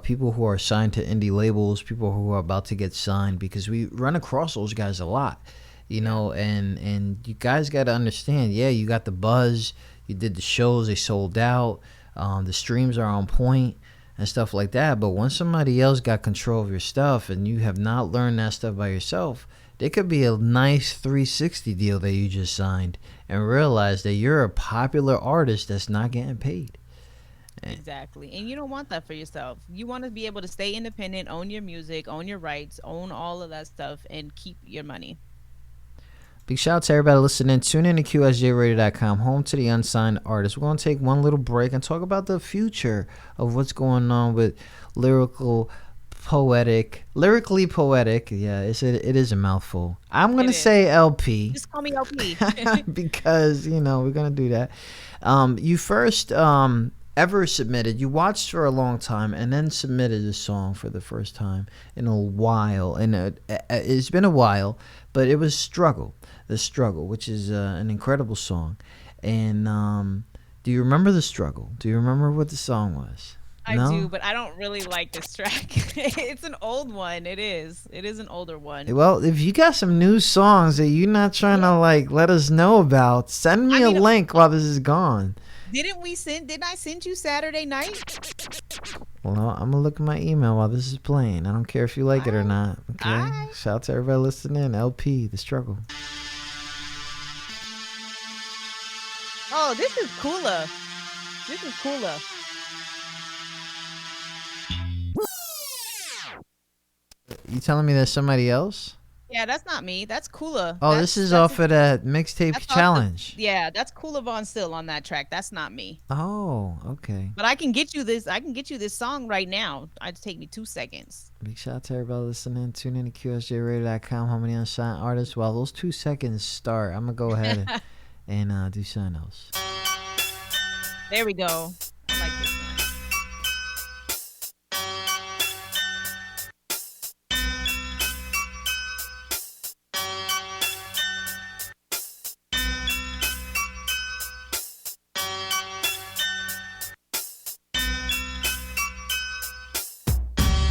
people who are signed to indie labels, people who are about to get signed, because we run across those guys a lot, and you guys got to understand, you got the buzz, you did the shows, they sold out, the streams are on point and stuff like that. But once somebody else got control of your stuff and you have not learned that stuff by yourself, there could be a nice 360 deal that you just signed and realize that you're a popular artist that's not getting paid. Exactly. And you don't want that for yourself. You want to be able to stay independent, own your music, own your rights, own all of that stuff, and keep your money. Big shout out to everybody listening. Tune in to QSJRadio.com, home to the unsigned artists. We're going to take one little break and talk about the future of what's going on with lyrically poetic. Yeah, it is a mouthful. I'm going to say LP. Just call me LP. Because, we're going to do that. You first ever submitted, you watched for a long time and then submitted a song for the first time in a while. And it's been a while, but it was The Struggle, which is an incredible song. And do you remember The Struggle? Do you remember what the song was? I do, but I don't really like this track. It's an old one. It is an older one. Well, if you got some new songs that you're not trying to let us know about, send me a link while this is gone. Didn't I send you Saturday Night? Well, I'm gonna look at my email while this is playing. I don't care if you like it or not. Okay. Shout out to everybody listening. LP, The Struggle. Oh, this is cooler. You telling me there's somebody else? Yeah, that's not me. That's Kula. Oh, this is off of that mixtape challenge. That's Kula Von Still on that track. That's not me. Oh, okay. But I can get you this. I can get you this song right now. It'd take me 2 seconds. Big shout out to everybody listening. Tune in to QSJRadio.com. How many unsigned artists? While those 2 seconds start, I'm gonna go ahead and do something else. There we go. I like this one.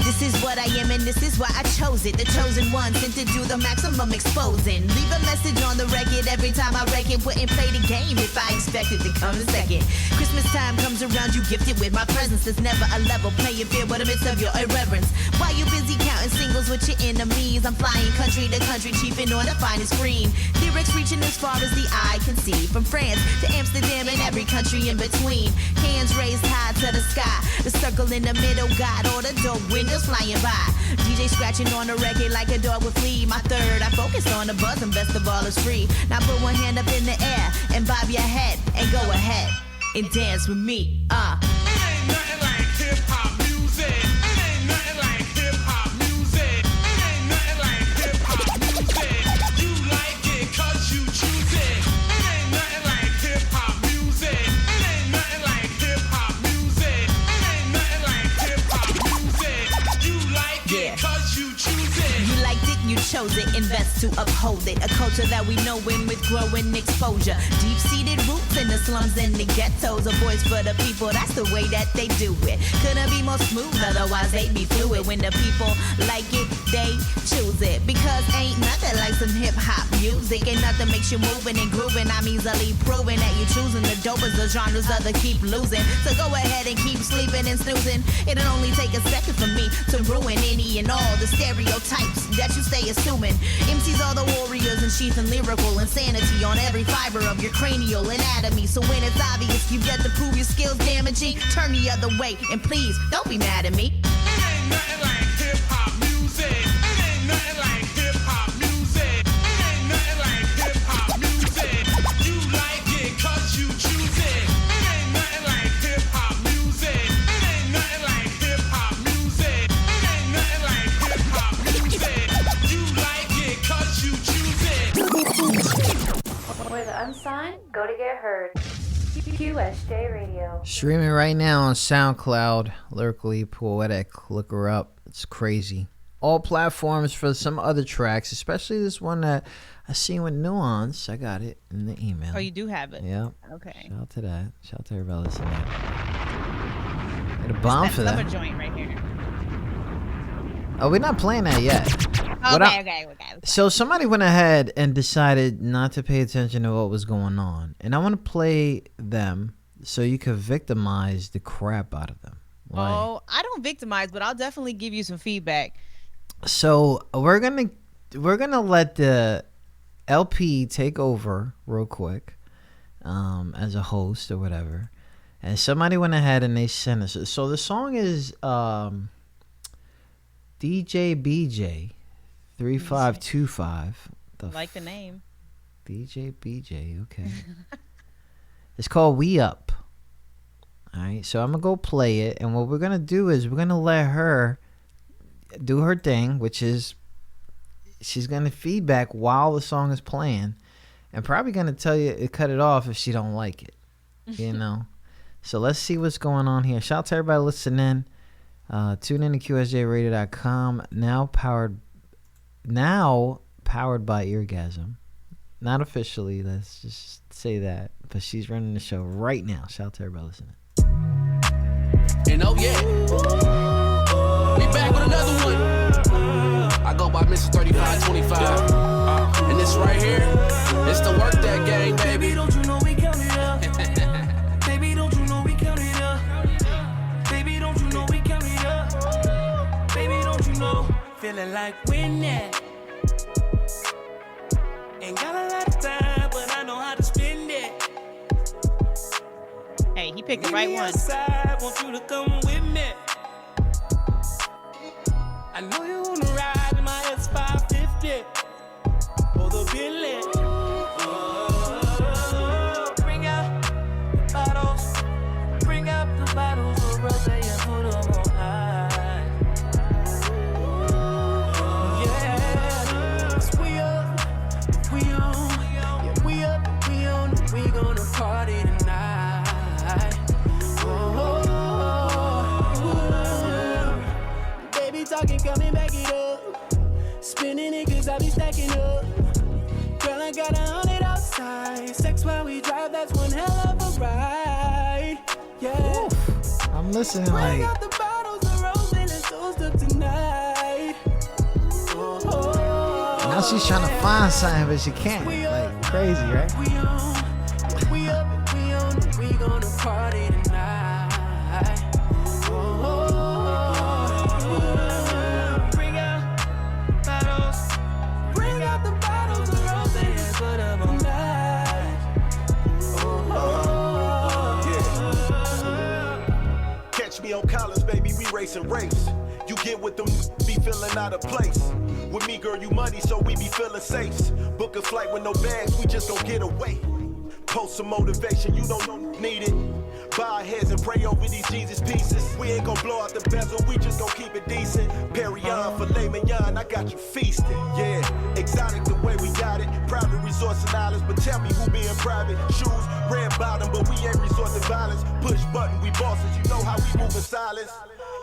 This This is what I am and this is why I chose it. The chosen one sent to do the maximum exposing. Leave a message on the record every time I wreck it. Wouldn't play the game if I expected to come second. Christmas time comes around, you gifted with my presence. There's never a level playing field but amidst of your irreverence. While you busy counting singles with your enemies, I'm flying country to country, chiefing on the finest green. Lyrics reaching as far as the eye can see. From France to Amsterdam and every country in between. Hands raised high to the sky. The circle in the middle got all the dope windows flying by. DJ scratching on the record like a dog would flee. My third, I focus on the buzz and best of all is free. Now put one hand up in the air and bob your head and go ahead and dance with me. It ain't nothing like hip-hop music. It ain't nothing like hip-hop music. It ain't nothing like hip-hop music. You like it 'cause you choose it. It ain't nothing like hip-hop music. It ain't nothing like hip-hop music. It ain't nothing like hip-hop music. You like it 'cause you choose it. You liked it, you chose it, invest to uphold it. A culture that we know in with growing exposure. Deep-seated roots in the slums and the ghettos. A voice for the people, that's the way that they do it. Couldn't be more smooth, otherwise they'd be fluid. When the people like it, they choose it. Because ain't nothing like some hip-hop music. Ain't nothing makes you moving and grooving. I'm easily proving that you choosing the dopest the genres other keep losing. So go ahead and keep sleeping and snoozing. It'll only take a second for me to ruin any and all the stereotypes that you stay assuming. MCs are the warriors and sheath and lyrical insanity on every fiber of your cranial anatomy. So when it's obvious you've yet to prove your skills damaging, turn the other way and please don't be mad at me. It ain't nothing like hip-hop music. It ain't nothing like hip-hop music. It ain't nothing like hip-hop music. You like it 'cause you choose it. It ain't nothing like hip-hop music. It ain't nothing like hip-hop music. It ain't nothing like hip-hop music. You like it 'cause you choose it. Where the unsigned go to get heard. QSJ Radio. Streaming right now on SoundCloud. Lyrically Poetic. Look her up. It's crazy. All platforms for some other tracks, especially this one that I seen with Nuance. I got it in the email. Oh, you do have it? Yeah. Okay. Shout out to that. Shout out to everybody listening. Get a bomb for that. Summer joint right here. Oh, we're not playing that yet. Okay. So somebody went ahead and decided not to pay attention to what was going on. And I want to play them so you can victimize the crap out of them. Like, Oh, I don't victimize, but I'll definitely give you some feedback. so we're gonna let the LP take over real quick, as a host or whatever. And somebody went ahead and they sent us. So the song is DJ BJ 3525. Like the name. DJ BJ, okay. It's called We Up. All right, so I'm going to go play it. And what we're going to do is we're going to let her do her thing, which is she's going to feedback while the song is playing. And probably going to tell you to cut it off if she don't like it, you know. So let's see what's going on here. Shout out to everybody listening. Tune in to QSJRadio.com. Now powered by Eargasm. Not officially, let's just say that. But she's running the show right now. Shout out to everybody listening. And oh yeah, we back with another one. I go by Mr. 3525. And this right here, it's the work that gang, baby. Don't you know we count it up? Baby, don't you know we count it up? Baby, don't you know we count it up? Baby, don't you know? Feeling like winning. Ain't got a lot of time, but I know how to spend it. Hey, he picked the right one. Outside, want you to come with me. I know you wanna ride in my S550 or the Bentley. Bring out the bottles, bring out the bottles of rosé and put them on high. Yeah, 'cause we up, we on, yeah, we up, we on, we gonna party tonight. Baby talking, coming back it up. Spinning it 'cause I be stacking up. Girl, I got 100 outside. Sex while we drive, that's one hell of a ride. Yeah. I'm listening Bring like out the bottles of rose and let's toast up tonight. she's trying to find something, but she can't. Like crazy, right? We up and we on it, we gonna party tonight. Bring out bottles, bring out the bottles of rose and put them on Catch me on collars, baby, we racing race. You get with them, be feeling out of place. With me, girl, you money, so we be feeling safe. Book a flight with no bags, we just gon' get away. Post some motivation, you don't need it. Bow our heads and pray over these Jesus pieces. We ain't gon' blow out the bezel, we just gon' keep it decent. Perrier, filet mignon, I got you feasting. Yeah, exotic the way we got it. Private resorts and islands, but tell me who being private. Shoes, red bottom, but we ain't resort to violence. Push button, we bosses, you know how we move in silence.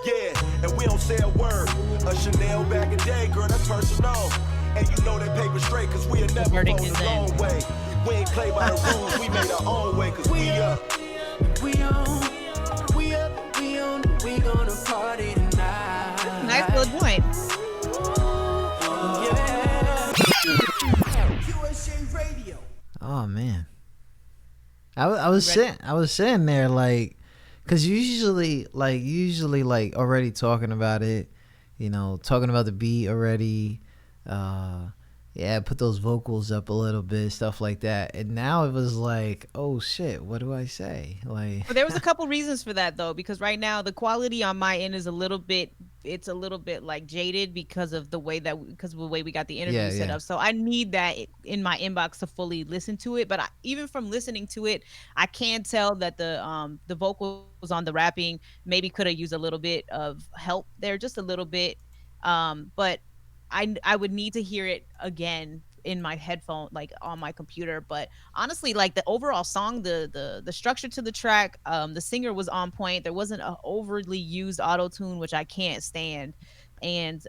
Yeah, and we don't say a word. A Chanel bag a day, girl, that's personal. And you know that paper straight, cause we'll never go the long way. We ain't play by the rules, we made our own way, cause we up. we up, we on it, we gonna party tonight. Nice little joint. QSJ Radio. Oh man, I was sitting there like, cause usually like already talking about it, you know, talking about the beat already. Yeah, put those vocals up a little bit, stuff like that. And now it was like, oh shit, what do I say? Like, But there was a couple reasons for that though, because right now the quality on my end is a little bit like jaded because of the way we got the interview set up. So I need that in my inbox to fully listen to it. But even from listening to it, I can tell that the vocals on the rapping maybe could have used a little bit of help there, just a little bit. But I would need to hear it again in my headphone, like on my computer. But honestly, like the overall song, the structure to the track, the singer was on point. There wasn't an overly used auto tune, which I can't stand. And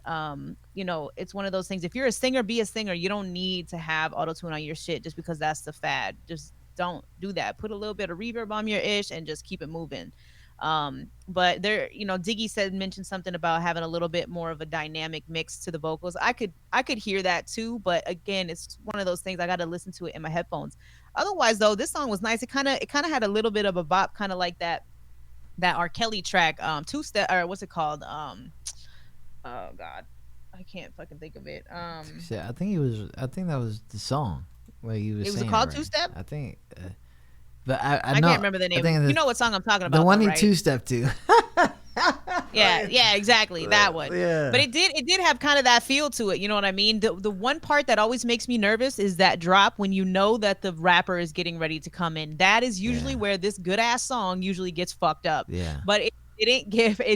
you know, it's one of those things. If you're a singer, be a singer. You don't need to have auto tune on your shit just because that's the fad. Just don't do that. Put a little bit of reverb on your ish and just keep it moving. But there, you know, Diggy mentioned something about having a little bit more of a dynamic mix to the vocals. I could hear that too, but again, it's one of those things I got to listen to it in my headphones. Otherwise though, this song was nice. It kind of had a little bit of a bop, kind of like that R. Kelly track, Two Step, or what's it called? Oh God, I can't fucking think of it. I think that was the song where you was. It was saying called right. Two Step. I think. But I can't remember the name. You know what song I'm talking about? The one though, he right? two-step to. Yeah, exactly. That one. Yeah. But it did have kind of that feel to it. You know what I mean? The one part that always makes me nervous is that drop when you know that the rapper is getting ready to come in. That is usually where this good ass song usually gets fucked up. Yeah. But it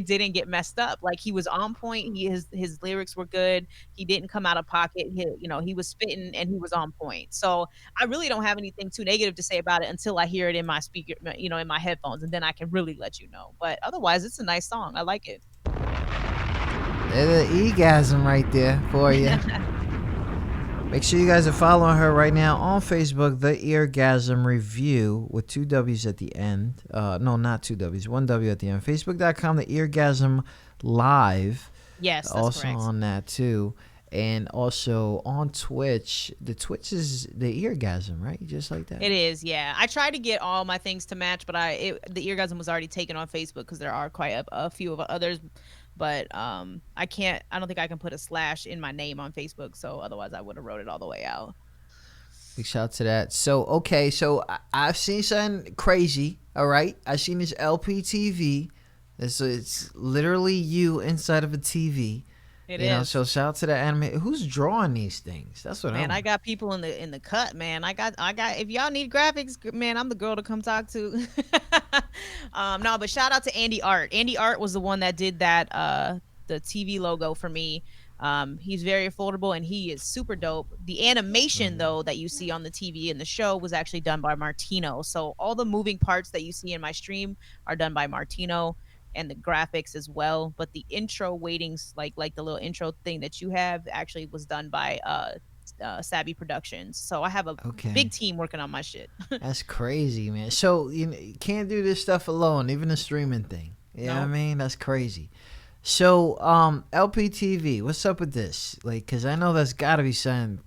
didn't get messed up. Like he was on point. His lyrics were good. He didn't come out of pocket. He was spitting and he was on point. So I really don't have anything too negative to say about it until I hear it in my speaker, you know, in my headphones, and then I can really let you know. But otherwise, it's a nice song. I like it. There's the egasm right there for you. Make sure you guys are following her right now on Facebook, The Eargasm Review, with 2 W's at the end. No, not 2 W's, 1 W at the end. Facebook.com, The Eargasm Live. Yes, that's also correct. on that too. And also on Twitch. The Twitch is The Eargasm, right? Just like that? It is, yeah. I tried to get all my things to match, but the Eargasm was already taken on Facebook because there are quite a few of others. But I don't think I can put a slash in my name on Facebook, so otherwise I would have wrote it all the way out. Big shout out to that. So, okay, so I've seen something crazy, all right? I've seen this LPTV. It's literally you inside of a TV. It you know, is. so shout out to that anime. Who's drawing these things? That's what I got people in the cut, man. I got if y'all need graphics, man, I'm the girl to come talk to. No, but shout out to Andy Art. Andy Art was the one that did that the TV logo for me. He's very affordable and he is super dope. The animation though that you see on the TV in the show was actually done by Martino. So all the moving parts that you see in my stream are done by Martino, and the graphics as well. But the intro waitings, like the little intro thing that you have, actually was done by Savvy Productions. So I have a big team working on my shit. That's crazy, man. So you can't do this stuff alone, even the streaming thing. You know what I mean? That's crazy. So, LPTV, what's up with this? Like, cause I know that's got to be something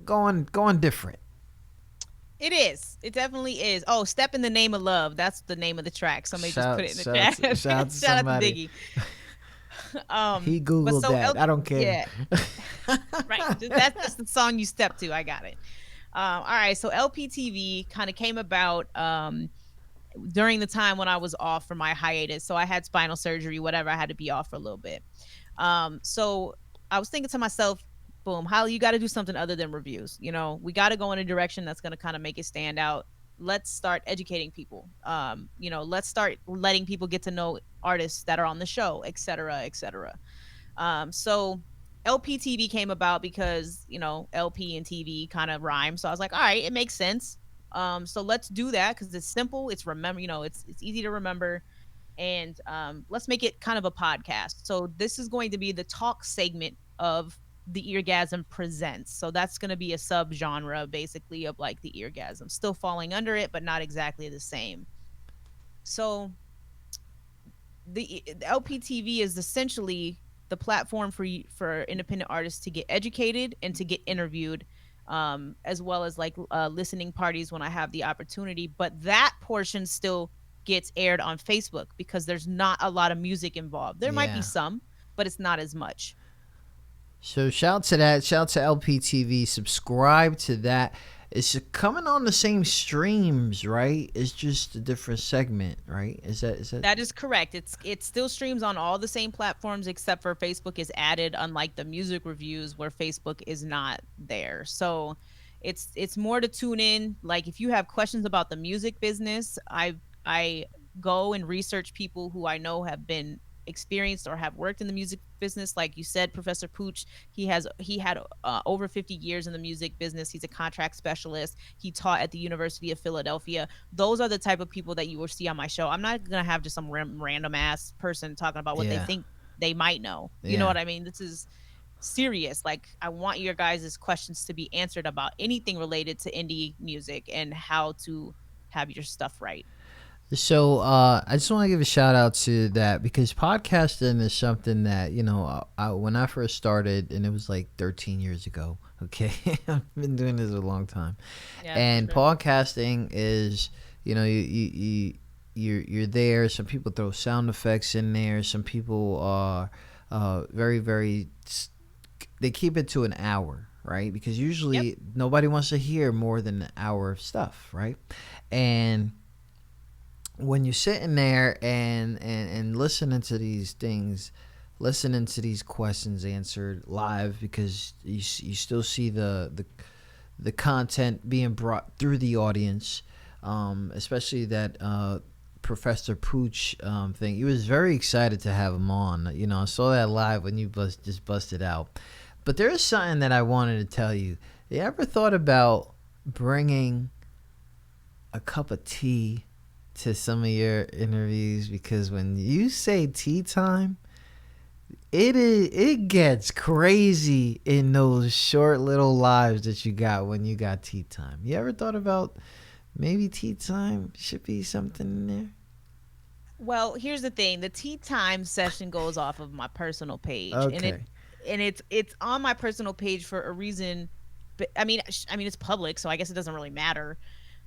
going different. It is. It definitely is. Oh, "Step in the Name of Love." That's the name of the track. Somebody just put it in the chat. Shout out to Shout out to somebody. Biggie. He But googled so that. I don't care. yeah, right. That's the song you step to. I got it. All right. So LPTV kind of came about during the time when I was off for my hiatus. So I had spinal surgery, whatever. I had to be off for a little bit. So I was thinking to myself, boom, Holly, you got to do something other than reviews. You know, we got to go in a direction that's going to kind of make it stand out. Let's start educating people. You know, let's start letting people get to know artists that are on the show, et cetera, et cetera. So LPTV came about because, you know, LP and TV kind of rhyme. So I was like, all right, it makes sense. So let's do that because it's simple. It's remember, you know, it's easy to remember, and let's make it kind of a podcast. So this is going to be the talk segment of the Eargasm Presents. So that's going to be a subgenre basically of like the Eargasm, still falling under it, but not exactly the same. So the LPTV is essentially the platform for independent artists to get educated and to get interviewed, as well as like listening parties when I have the opportunity. But that portion still gets aired on Facebook because there's not a lot of music involved. There might be Yeah. some, but it's not as much. So shout to that. Shout to LPTV. Subscribe to that. It's coming on the same streams, right? It's just a different segment, right? Is that? That is correct. It still streams on all the same platforms except for Facebook is added, unlike the music reviews where Facebook is not there. So it's more to tune in. Like if you have questions about the music business, I go and research people who I know have been experienced or have worked in the music business. Like you said, Professor Pooch, he had over 50 years in the music business. He's a contract specialist. He taught at the University of Philadelphia. Those are the type of people that you will see on my show. I'm not gonna have just some random ass person talking about what they Yeah. think they might know. You know what I mean? This is serious. Like I want your guys' questions to be answered about anything related to indie music and how to have your stuff right. So I just want to give a shout out to that because podcasting is something that, you know, when I first started, and it was like 13 years ago. Okay, I've been doing this a long time, Yeah, and for sure. podcasting is, you know, you're there. Some people throw sound effects in there. Some people are very they keep it to an hour, right? Because usually nobody wants to hear more than an hour of stuff, right? And when you're sitting there and listening to these things, listening to these questions answered live, because you still see the content being brought through the audience, especially that Professor Pooch thing. He was very excited to have him on. You know, I saw that live when you just busted out. But there is something that I wanted to tell you. You ever thought about bringing a cup of tea to some of your interviews? Because when you say tea time, it gets crazy in those short little lives that you got when you got tea time. You ever thought about maybe tea time should be something in there? Well, here's the thing: the tea time session goes off of my personal page, Okay. and it's on my personal page for a reason. But I mean, it's public, so I guess it doesn't really matter.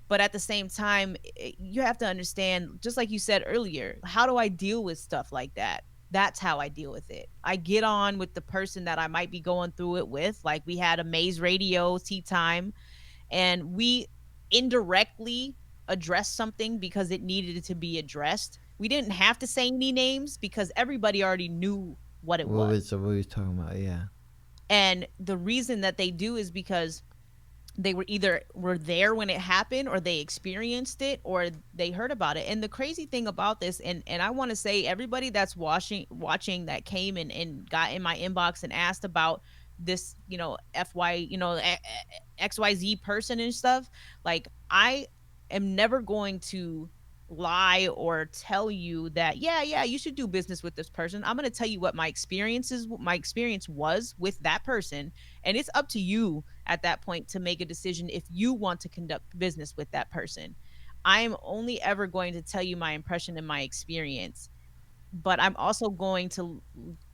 But at the same time, you have to understand, just like you said earlier, how do I deal with stuff like that? That's how I deal with it. I get on with the person that I might be going through it with. Like we had a Maze Radio tea time, and we indirectly addressed something because it needed to be addressed. We didn't have to say any names because everybody already knew what it was. What was talking about? Yeah. And the reason that they do is because they were there when it happened, or they experienced it, or they heard about it. And the crazy thing about this, and I want to say, everybody that's watching that came and got in my inbox and asked about this, you know, XYZ person and stuff, like I am never going to lie or tell you that yeah you should do business with this person. I'm going to tell you what my experience was with that person, and it's up to you at that point to make a decision if you want to conduct business with that person. I am only ever going to tell you my impression and my experience. but I'm also going to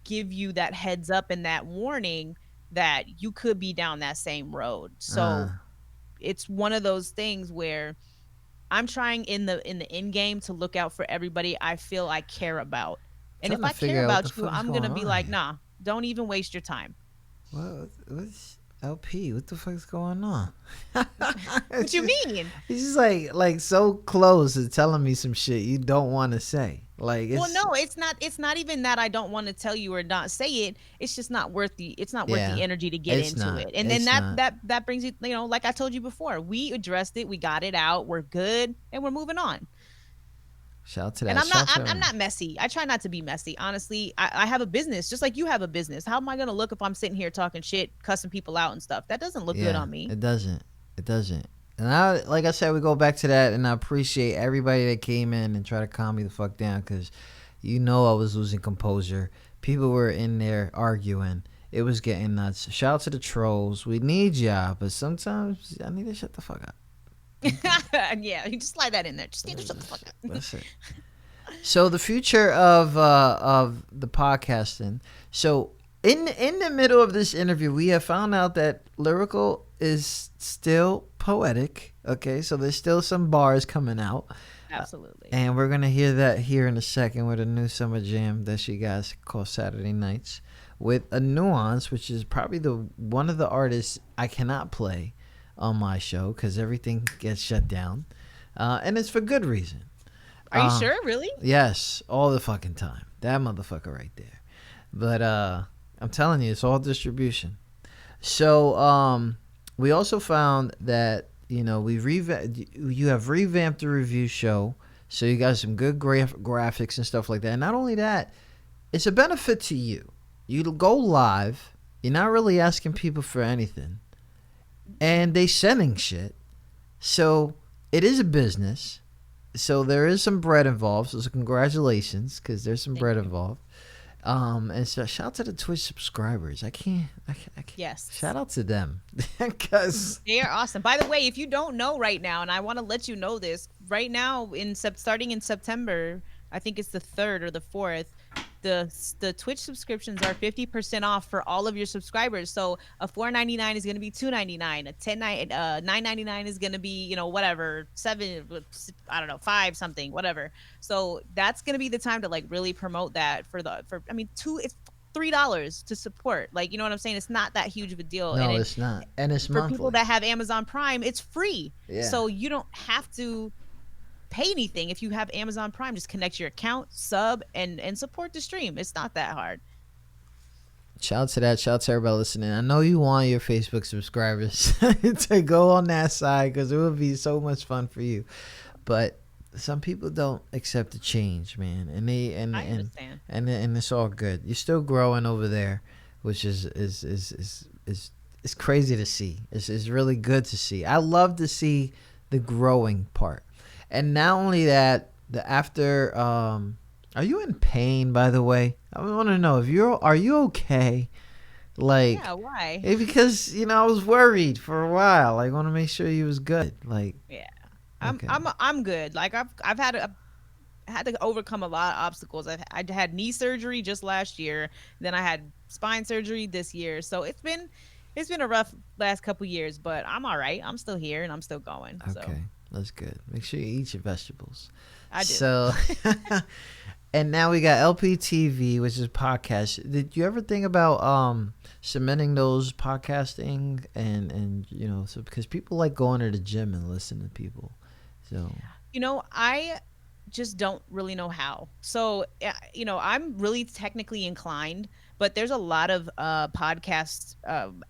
give you that heads up and that warning that you could be down that same road. So it's one of those things where I'm trying in the end game to look out for everybody I feel I care about. And if Trying to I care figure out what the about you, fuck's I'm going gonna be on like, here. nah, don't even waste your time. What's LP? What the fuck's going on? What you mean? He's just like so close to telling me some shit you don't want to say. Like, it's, Well, no, it's not even that I don't want to tell you or not say it. It's just not worth the Yeah, energy to get it's into not. it. And then It's not. that brings you, like I told you before, we addressed it, we got it out, we're good, and we're moving on. Shout out to that. And Shout out to I'm not messy. I try not to be messy. Honestly, I have a business just like you have a business. How am I gonna look if I'm sitting here talking shit, cussing people out and stuff? That doesn't look good on me. It doesn't. It doesn't. And like I said, we go back to that, and I appreciate everybody that came in and tried to calm me the fuck down, because I was losing composure. People were in there arguing. It was getting nuts. Shout out to the trolls. We need y'all, but sometimes I need to shut the fuck up. Yeah, you just slide that in there. Just need to shut the fuck up. That's it. So the future of the podcasting. So in the middle of this interview, we have found out that Lyrical is still poetic. Okay, so there's still some bars coming out. Absolutely. And we're gonna hear that here in a second with a new summer jam that she guys call Saturday Nights, with a nuance, which is probably one of the artists I cannot play on my show because everything gets shut down, and it's for good reason. Are you sure? Really? Yes, all the fucking time. That motherfucker right there. But I'm telling you, it's all distribution. So we also found that you have revamped the review show, so you got some good graphics and stuff like that. And not only that, it's a benefit to you. You go live. You're not really asking people for anything, and they sending shit. So it is a business. So there is some bread involved. So congratulations, because there's some bread involved. And so shout out to the Twitch subscribers. I can't. Yes. Shout out to them, because they are awesome. By the way, if you don't know right now, and I want to let you know this right now, starting in September, I think it's the 3rd or the 4th. The Twitch subscriptions are 50% off for all of your subscribers. So a $4.99 is going to be $2.99. A $9.99 is going to be whatever, $5 something, whatever. So that's going to be the time to like really promote that it's $3 to support. Like, you know what I'm saying? It's not that huge of a deal. No, and it's not. And it's for monthly. people that have Amazon Prime, it's free. Yeah. So you don't have to pay anything. If you have Amazon Prime, just connect your account, sub, and support the stream. It's not that hard. Shout out to that. Shout out to everybody listening. I know you want your Facebook subscribers to go on that side, because it would be so much fun for you. But some people don't accept the change, man, and I understand. And it's all good. You're still growing over there, which is crazy to see. It's really good to see. I love to see the growing part. And not only that, are you in pain, by the way? I want to know are you okay? Like, yeah, why? Because I was worried for a while. I want to make sure you was good. Like, yeah, okay. I'm good. Like I've had to overcome a lot of obstacles. I had knee surgery just last year. Then I had spine surgery this year. So it's been a rough last couple years, but I'm all right. I'm still here and I'm still going. Okay. So. That's good. Make sure you eat your vegetables. I do. So, and now we got LPTV, which is podcast. Did you ever think about submitting those podcasting and so because people like going to the gym and listening to people. So I just don't really know how. So I'm really technically inclined, but there's a lot of podcast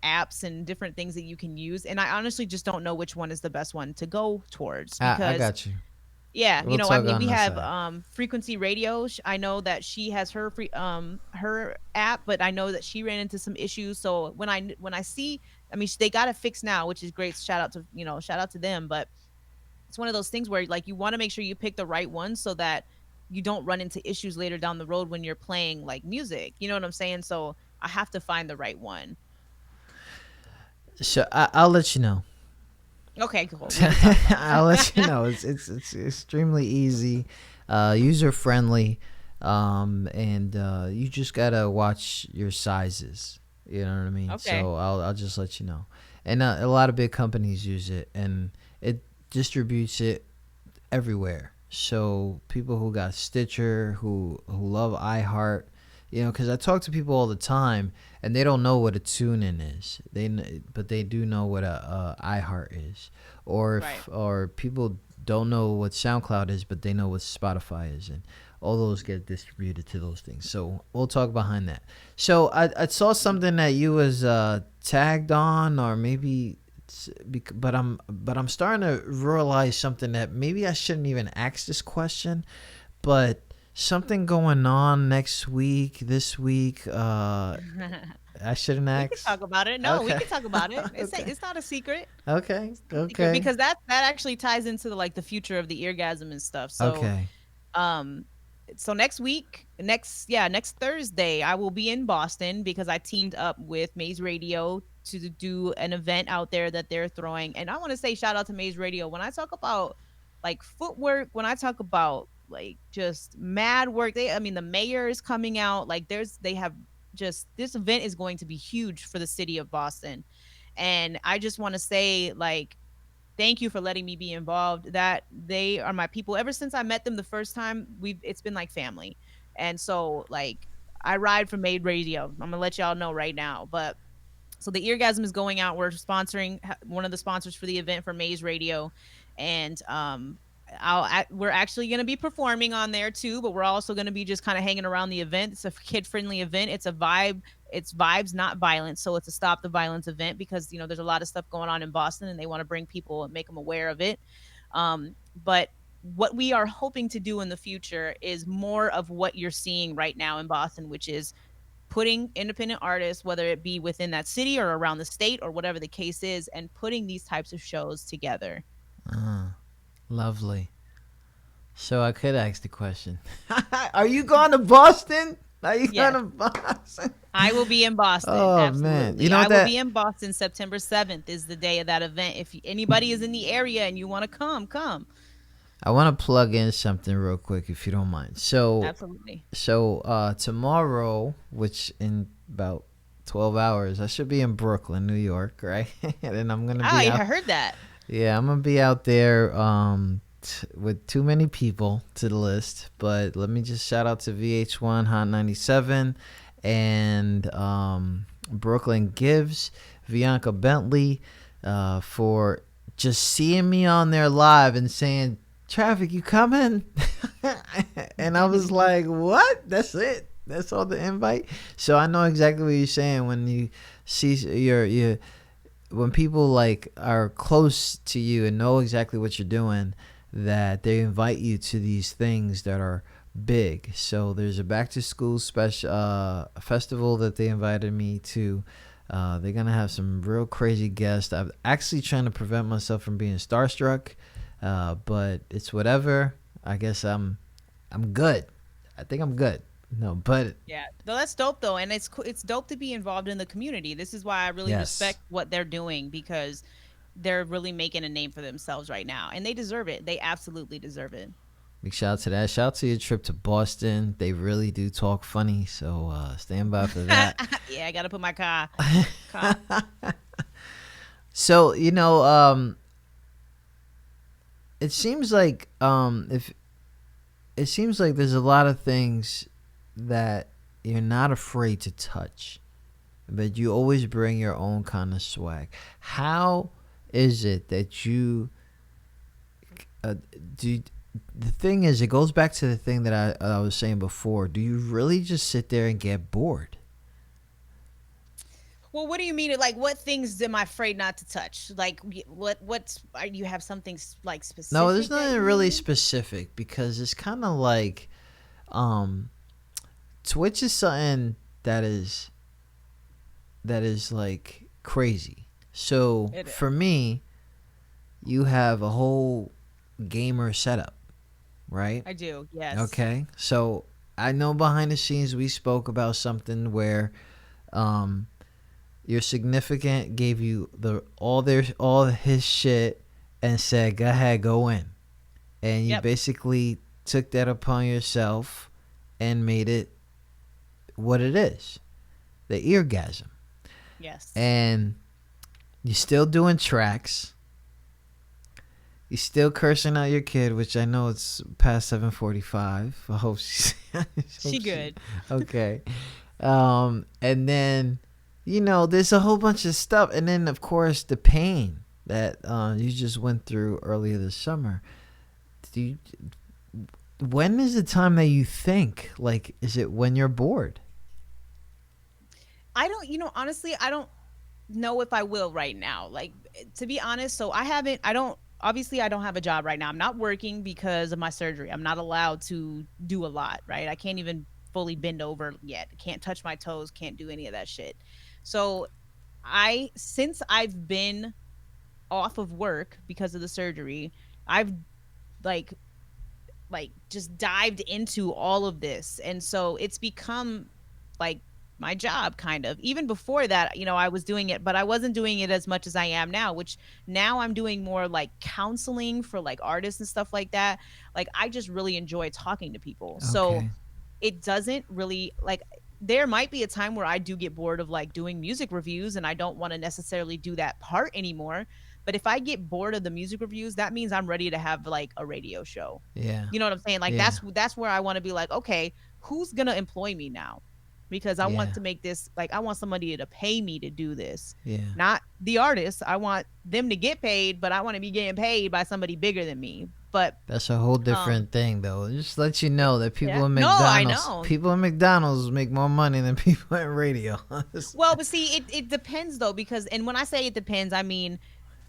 apps and different things that you can use, and I honestly just don't know which one is the best one to go towards. Because, I got you. Yeah, We'll we have Frequency Radio. I know that she has her her app, but I know that she ran into some issues. So when I see, they got it fixed now, which is great. Shout out to them. But it's one of those things where like you want to make sure you pick the right one so that you don't run into issues later down the road when you're playing like music. You know what I'm saying? So I have to find the right one. So I'll let you know. Okay, cool. I'll let you know. It's extremely easy, user friendly. And you just gotta watch your sizes. You know what I mean? Okay. So I'll just let you know. And a lot of big companies use it, and it distributes it everywhere. So people who got Stitcher, who love iHeart, because I talk to people all the time, and they don't know what a TuneIn is. But they do know what a iHeart is, or people don't know what SoundCloud is, but they know what Spotify is, and all those get distributed to those things. So we'll talk behind that. So I saw something that you was tagged on, or maybe, but I'm starting to realize something that maybe I shouldn't even ask this question, but something going on next week, this week. I shouldn't ask. We can talk about it. No, we can talk about it. It's not a secret. Okay. Because that actually ties into the future of the eargasm and stuff. So, so next week, next Thursday, I will be in Boston because I teamed up with Maze Radio to do an event out there that they're throwing. And I want to say shout out to Maze Radio. When I talk about footwork, when I talk about just mad work, the mayor is coming out. This event is going to be huge for the city of Boston. And I just want to say thank you for letting me be involved. That they are my people. Ever since I met them the first time, it's been like family. And so I ride for Made Radio. I'm gonna let y'all know right now. But so the Eargasm is going out. We're sponsoring one of the sponsors for the event for Maze Radio, and we're actually going to be performing on there too. But we're also going to be just kind of hanging around the event. It's a kid-friendly event. It's a vibe. It's vibes, not violence. So it's a stop the violence event because there's a lot of stuff going on in Boston, and they want to bring people and make them aware of it. But what we are hoping to do in the future is more of what you're seeing right now in Boston, which is putting independent artists, whether it be within that city or around the state or whatever the case is, and putting these types of shows together. Lovely. So I could ask the question. Are you going to Boston? Going to Boston? I will be in Boston. Oh, absolutely. Man. I will be in Boston. September 7th is the day of that event. If anybody is in the area and you want to come. I want to plug in something real quick, if you don't mind. So absolutely. So tomorrow, which in about 12 hours, I should be in Brooklyn, New York, right? And I'm gonna be. I heard that. Yeah, I'm gonna be out there with too many people to the list. But let me just shout out to VH1 Hot 97 and Brooklyn Gives, Bianca Bentley, for just seeing me on there live and saying, Traffic, you coming? And I was like, what? That's it? That's all the invite? So I know exactly what you're saying when you see when people are close to you and know exactly what you're doing, that they invite you to these things that are big. So there's a back to school special festival that they invited me to. They're gonna have some real crazy guests. I'm actually trying to prevent myself from being starstruck. But it's whatever. I guess I'm good. I think I'm good. No, but yeah, no, that's dope though, and it's dope to be involved in the community. This is why I really respect what they're doing, because they're really making a name for themselves right now, and they deserve it. They absolutely deserve it. Big shout out to that. Shout out to your trip to Boston. They really do talk funny, so stand by for that. Yeah, I gotta put my car. So it seems like there's a lot of things that you're not afraid to touch, but you always bring your own kind of swag. How is it that you do? The thing is, it goes back to the thing that I was saying before. Do you really just sit there and get bored? Well, what do you mean? What things am I afraid not to touch? You have something specific? No, there's nothing really specific, because it's kind of like, Twitch is something that is crazy. So for me, you have a whole gamer setup, right? I do, yes. Okay, so I know behind the scenes we spoke about something where, your significant gave you all his shit and said, "Go ahead, go in," and you basically took that upon yourself and made it what it is, the eargasm. Yes. And you're still doing tracks. You're still cursing out your kid, which I know it's past 7:45. I hope she good. Okay. And then, there's a whole bunch of stuff. And then, of course, the pain that you just went through earlier this summer. When is the time that you think, like, is it when you're bored? I don't, honestly, I don't know if I will right now. Like, to be honest, so obviously I don't have a job right now. I'm not working because of my surgery. I'm not allowed to do a lot, right? I can't even fully bend over yet. Can't touch my toes, can't do any of that shit. So since I've been off of work because of the surgery, I've like just dived into all of this. And so it's become like my job kind of. Even before that, I was doing it, but I wasn't doing it as much as I am now, which now I'm doing more like counseling for like artists and stuff like that. Like I just really enjoy talking to people. Okay. So it doesn't really like, there might be a time where I do get bored of like doing music reviews and I don't want to necessarily do that part anymore. But if I get bored of the music reviews, that means I'm ready to have like a radio show. Yeah. You know what I'm saying? Like that's where I want to be like, okay, who's going to employ me now? Because I want to make this, like, I want somebody to pay me to do this. Yeah. Not the artist. I want them to get paid, but I want to be getting paid by somebody bigger than me. But that's a whole different thing, though. Just let you know that people in McDonald's, people in McDonald's make more money than people in radio. Well, but see, it depends though, because, and when I say it depends, I mean,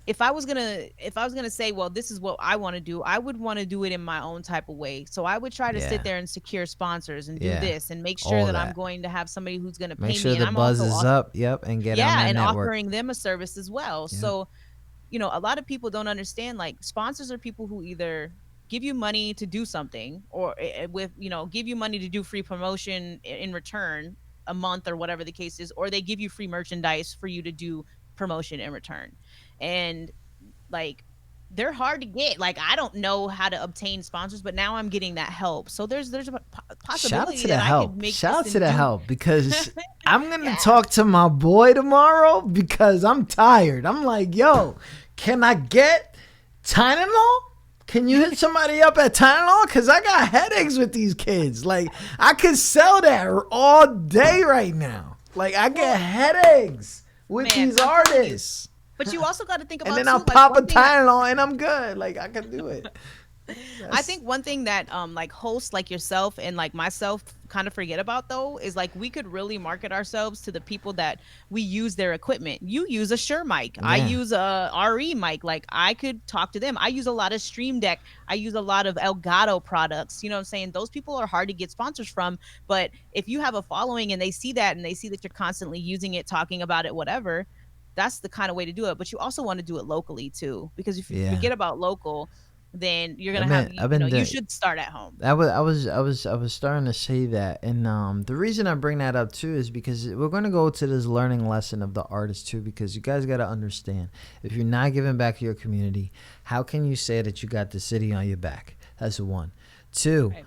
if I was gonna say, well, this is what I want to do, I would want to do it in my own type of way. So I would try to sit there and secure sponsors and do this and make sure that I'm going to have somebody who's going to pay me. Make sure the and buzz is up. Yep, and get on that and network. offering them a service as well. Yep. So, a lot of people don't understand. Like sponsors are people who either give you money to do something, or give you money to do free promotion in return a month or whatever the case is, or they give you free merchandise for you to do promotion in return. And like they're hard to get. Like I don't know how to obtain sponsors, but now I'm getting that help. So there's a possibility that I could make Shout out to the help, because I'm gonna talk to my boy tomorrow because I'm tired. I'm like, yo, can I get Tylenol? Can you hit somebody up at Tylenol? Because I got headaches with these kids. Like I could sell that all day right now. Like I get headaches with these artists. But you also got to think about, and then I'll pop a Tylenol and I'm good. Like I can do it. I think one thing that like hosts like yourself and like myself kind of forget about though is like we could really market ourselves to the people that we use their equipment. You use a Shure mic. I use a RE mic. Like I could talk to them. I use a lot of Stream Deck. I use a lot of Elgato products. You know what I'm saying? Those people are hard to get sponsors from. But if you have a following and they see that and they see that you're constantly using it, talking about it, whatever, that's the kind of way to do it. But you also want to do it locally too, because if you forget about local, then you're gonna you should start at home. I was starting to say that, and the reason I bring that up too is because we're gonna go to this learning lesson of the artist too, because you guys gotta understand, if you're not giving back to your community, how can you say that you got the city on your back? That's one. Two, right.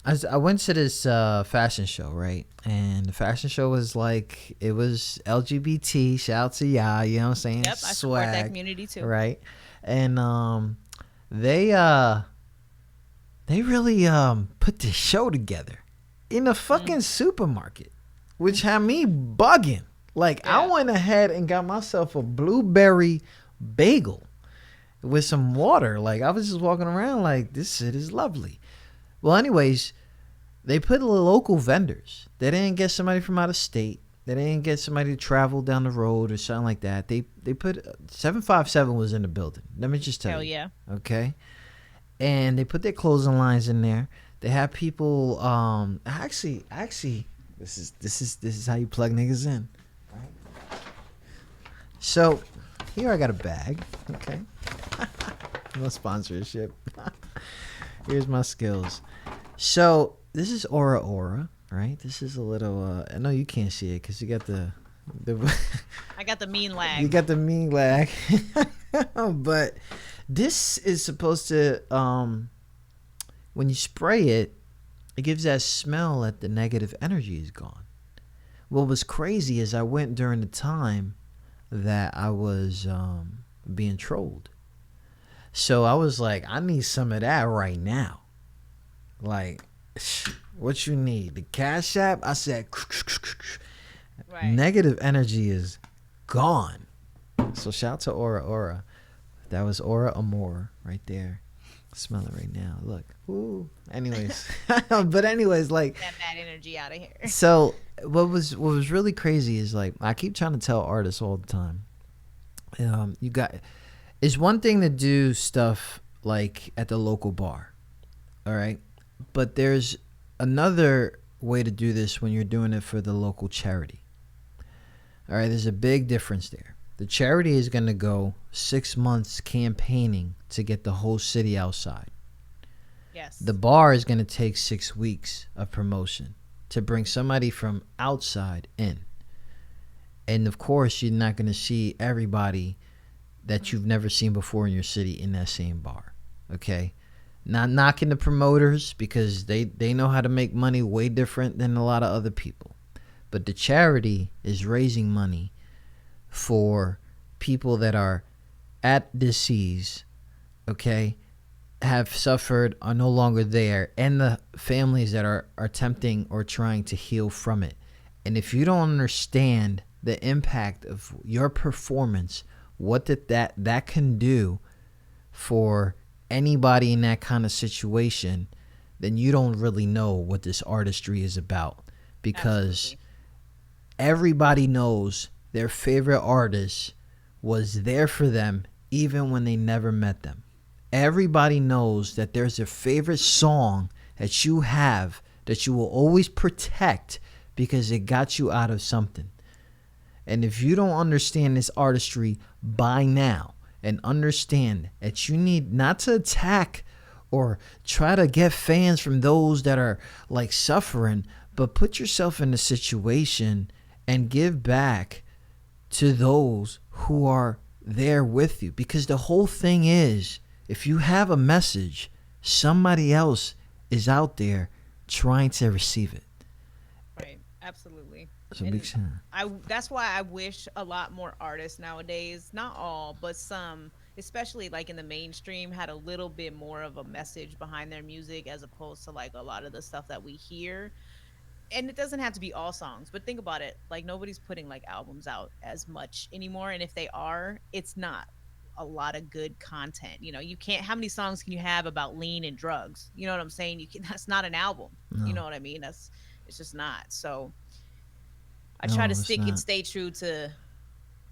I went to this fashion show, right? And the fashion show was like, it was LGBT. Shout out to y'all, you know what I'm saying? Yep, I support that community too. Right? And they really put this show together in a fucking supermarket, which had me bugging. Like, I went ahead and got myself a blueberry bagel with some water. Like, I was just walking around like, this shit is lovely. Well, anyways, they put local vendors. They didn't get somebody from out of state. They didn't get somebody to travel down the road or something like that. They put 757 was in the building. Let me just tell you. Hell yeah. Okay. And they put their clothing lines in there. They have people. Actually, this is how you plug niggas in. Right? So here I got a bag. Okay. No sponsorship. Here's my skills. So this is Aura, right? This is a little. I know you can't see it because you got the. I got the mean lag. You got the mean lag. But this is supposed to. When you spray it, it gives that smell that the negative energy is gone. What was crazy is I went during the time that I was being trolled. So I was like, I need some of that right now. Like, what you need? The Cash App? I said, right. Negative energy is gone. So shout out to Aura. That was Aura Amore right there. Smell it right now. Look. Ooh. Anyways. But anyways, like. That bad energy out of here. So what was really crazy is, like, I keep trying to tell artists all the time. It's one thing to do stuff like at the local bar. All right. But there's another way to do this when you're doing it for the local charity. All right. There's a big difference there. The charity is going to go 6 months campaigning to get the whole city outside. Yes. The bar is going to take 6 weeks of promotion to bring somebody from outside in. And of course, you're not going to see everybody that you've never seen before in your city in that same bar. Okay? Not knocking the promoters, because they know how to make money way different than a lot of other people. But the charity is raising money for people that are at disease, okay, have suffered, are no longer there, and the families that are attempting or trying to heal from it. And if you don't understand the impact of your performance, what that can do for anybody in that kind of situation, then you don't really know what this artistry is about. Because everybody knows their favorite artist was there for them even when they never met them. Everybody knows that there's a favorite song that you have that you will always protect because it got you out of something. And if you don't understand this artistry by now, and understand that you need not to attack or try to get fans from those that are like suffering, but put yourself in a situation and give back to those who are there with you. Because the whole thing is, if you have a message, somebody else is out there trying to receive it. Right, absolutely. So big fan. That's why I wish a lot more artists nowadays, not all, but some, especially like in the mainstream, had a little bit more of a message behind their music, as opposed to like a lot of the stuff that we hear. And it doesn't have to be all songs, but think about it. Like, nobody's putting like albums out as much anymore. And if they are, it's not a lot of good content. You know, you can't, how many songs can you have about lean and drugs? You know what I'm saying? That's not an album. No. You know what I mean? It's just not. So I try to stick and stay true to.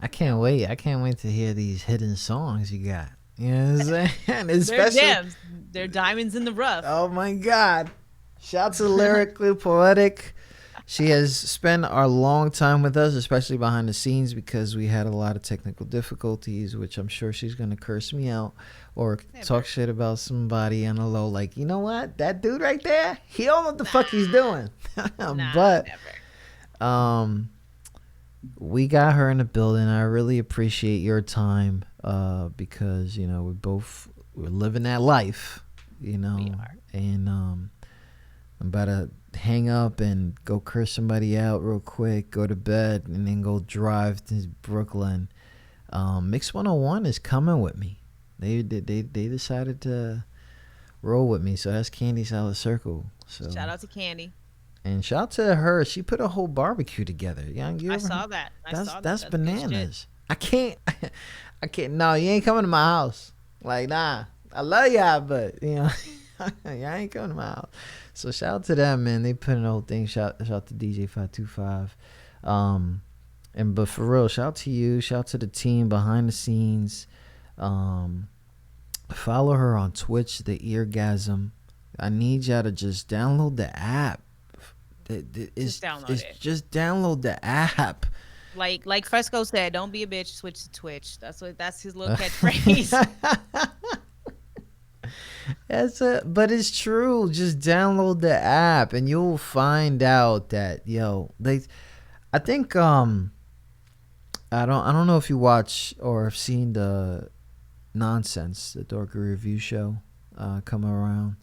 I can't wait. I can't wait to hear these hidden songs you got. You know what I'm saying? They're gems. They're diamonds in the rough. Oh my God. Shout to Lyrically Poetic. She has spent a long time with us, especially behind the scenes, because we had a lot of technical difficulties, which I'm sure she's going to curse me out or talk shit about somebody on the low. Like, you know what? That dude right there, he don't know what the fuck he's doing. But we got her in the building. I really appreciate your time because, you know, we're living that life, you know. We are. And I'm about to hang up and go curse somebody out real quick, go to bed, and then go drive to Brooklyn. Mix 101 is coming with me. They decided to roll with me, so that's Candy Salad Circle. So shout out to Candy. And shout out to her. She put a whole barbecue together. I saw that. That's bananas. I can't. No, you ain't coming to my house. Like, nah. I love y'all, but you know, y'all ain't coming to my house. So shout out to them, man. They put in the whole thing. Shout out to DJ 525. But for real, shout out to you. Shout out to the team behind the scenes. Follow her on Twitch, The Eargasm. I need y'all to just download the app. Just download the app. Like Fresco said, don't be a bitch, switch to Twitch. That's his little catchphrase. But it's true. Just download the app and you'll find out that I think I don't know if you watch or have seen the Nonsense, the Dorky Review show come around.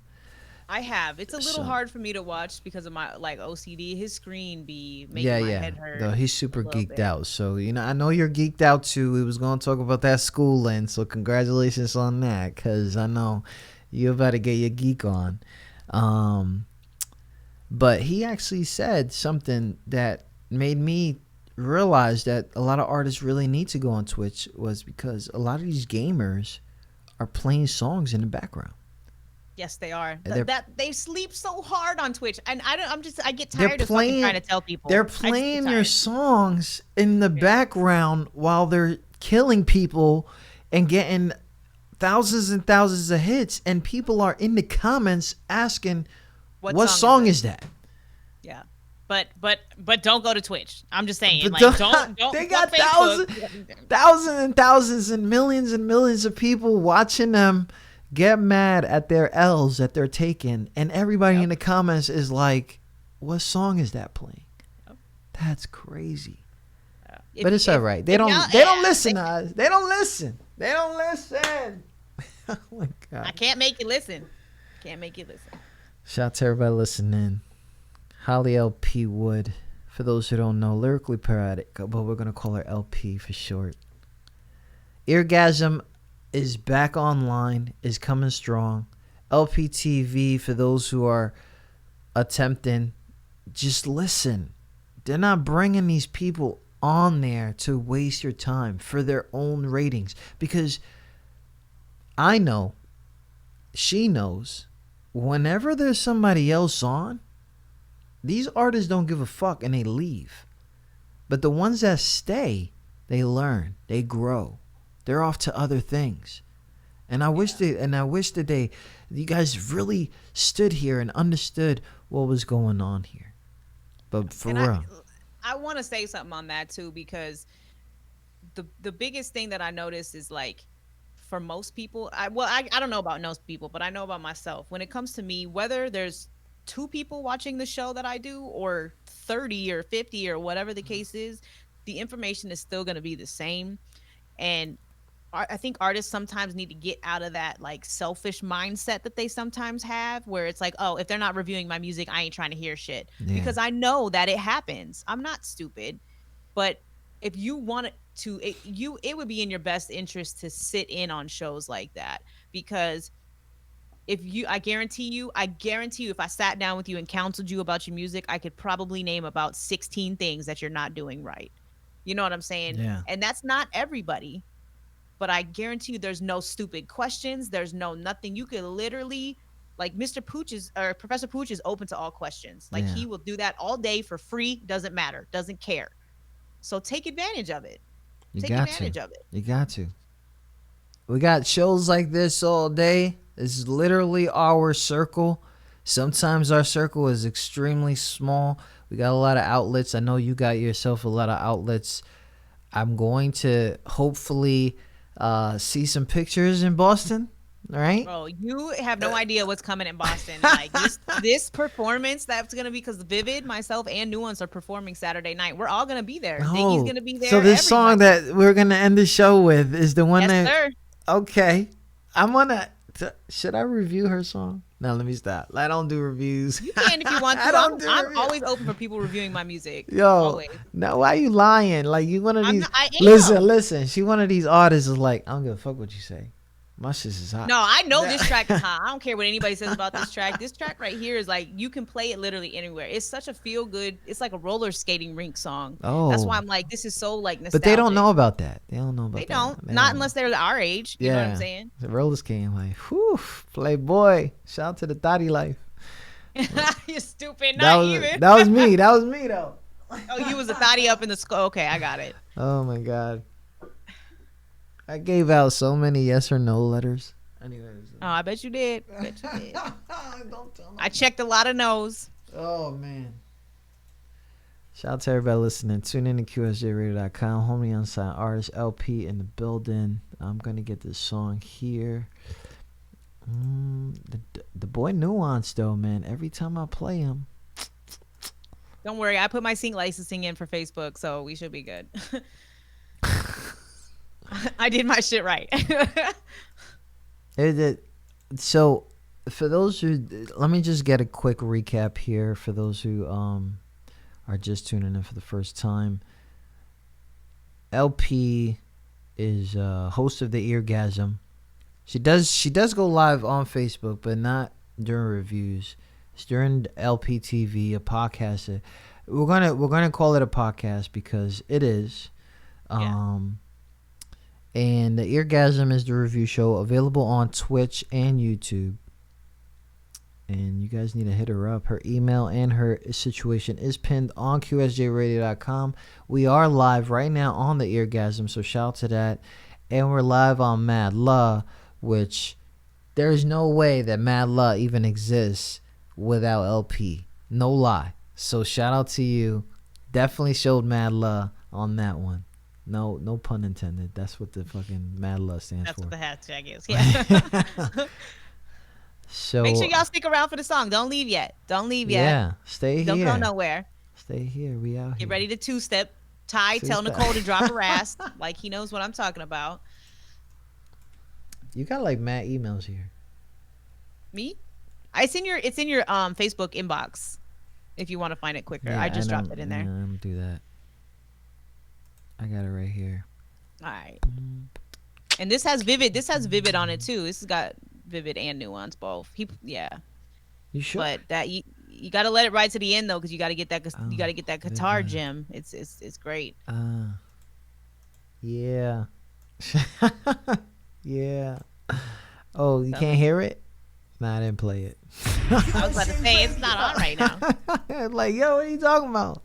I have. It's a little hard for me to watch because of my like OCD. His screen be making my head hurt. No, he's super geeked bit. out. So, I know you're geeked out too. We was going to talk about that schooling. So, congratulations on that, because I know you're about to get your geek on. But he actually said something that made me realize that a lot of artists really need to go on Twitch, was because a lot of these gamers are playing songs in the background. Yes, they are. That they sleep so hard on Twitch, and I get tired of trying to tell people. They're playing your songs in the background while they're killing people and getting thousands and thousands of hits, and people are in the comments asking, "What song is that?" Yeah, but don't go to Twitch. I'm just saying, But like don't. They got Facebook. thousands and thousands and millions of people watching them get mad at their L's that they're taking, and everybody in the comments is like, "What song is that playing?" That's crazy. But it's all right. They don't listen to us. They don't listen. Oh my God. I can't make you listen. Shout out to everybody listening. Holly LP Wood, for those who don't know, lyrically poetic, but we're gonna call her LP for short. Eargasm is back online, is coming strong. LPTV, for those who are attempting, just listen. They're not bringing these people on there to waste your time for their own ratings, because I know, she knows, whenever there's somebody else on, these artists don't give a fuck and they leave. But the ones that stay, they learn, they grow. They're off to other things. And I wish that you guys really stood here and understood what was going on here. But for real. I want to say something on that too, because the biggest thing that I noticed is, like, for most people, I don't know about most people, but I know about myself. When it comes to me, whether there's 2 people watching the show that I do, or 30 or 50 or whatever the case is, the information is still going to be the same. And I think artists sometimes need to get out of that like selfish mindset that they sometimes have, where it's like, oh, if they're not reviewing my music, I ain't trying to hear shit. Yeah. Because I know that it happens. I'm not stupid. But if you want to, it would be in your best interest to sit in on shows like that. Because I guarantee you, if I sat down with you and counseled you about your music, I could probably name about 16 things that you're not doing right. You know what I'm saying? Yeah. And that's not everybody. But I guarantee you there's no stupid questions. There's no nothing. You could literally, like, Professor Pooch is open to all questions. Like, he will do that all day for free. Doesn't matter. Doesn't care. So take advantage of it. You got to. We got shows like this all day. This is literally our circle. Sometimes our circle is extremely small. We got a lot of outlets. I know you got yourself a lot of outlets. I'm going to hopefully see some pictures in Boston, right? Bro, you have no idea what's coming in Boston. Like this performance that's gonna be, because Vivid, myself, and Nuance are performing Saturday night. We're all gonna be there. Diggy's gonna be there. So this song that we're gonna end the show with is the one sir. Okay, I'm gonna. Should I review her song? No, let me stop. I don't do reviews. You can if you want to. I'm always open for people reviewing my music. Yo, always. Now why you lying? Like, you one of these. I am. Listen. She one of these artists is like, I don't give a fuck what you say. My shit is hot. No, I know this track is hot. I don't care what anybody says about this track. This track right here is like, you can play it literally anywhere. It's such a feel good. It's like a roller skating rink song. Oh, that's why I'm like, this is so like nostalgic. But they don't know about that. They don't. Not unless they're our age. You know what I'm saying? The roller skating, like, whew, Playboy. Shout out to the thotty life. You're stupid. That was me. That was me though. Oh, you was a thotty up in the school. Okay, I got it. Oh my God. I gave out so many yes or no letters. Anyways. Oh, I bet you did. I checked a lot of no's. Oh, man. Shout out to everybody listening. Tune in to QSJRadio.com. Homie Unsigned Artist LP in the building. I'm going to get this song here. The boy Nuance, though, man. Every time I play him. Don't worry. I put my sync licensing in for Facebook, so we should be good. I did my shit right. So for those who, let me just get a quick recap here for those who are just tuning in for the first time. LP is host of the Eargasm. She does go live on Facebook, but not during reviews. It's during LP TV, a podcast. We're gonna call it a podcast because it is. And the Eargasm is the review show available on Twitch and YouTube. And you guys need to hit her up. Her email and her situation is pinned on QSJRadio.com. We are live right now on the Eargasm, so shout out to that. And we're live on Mad Law, which there's no way that Mad Law even exists without LP. No lie. So shout out to you. Definitely showed Mad Law on that one. No pun intended. That's what the fucking Mad Law stands for. That's what the hashtag is. Yeah. So make sure y'all stick around for the song. Don't leave yet. Yeah, stay here. Don't go nowhere. Stay here. We out here. Get ready to two-step. Ty, tell Nicole to drop her ass. Like he knows what I'm talking about. You got like mad emails here. Me? It's in your Facebook inbox. If you want to find it quicker, Yeah, I just dropped it in there. I'm gonna do that. I got it right here. All right. And this has Vivid. This has Vivid on it too. This has got Vivid and Nuance both. You sure? But that you got to let it ride to the end though, because you got to get that guitar gem. It's great. Yeah. Yeah. Oh, you can't hear it? Nah, I didn't play it. I was about to say it's not on right now. Like, yo, what are you talking about?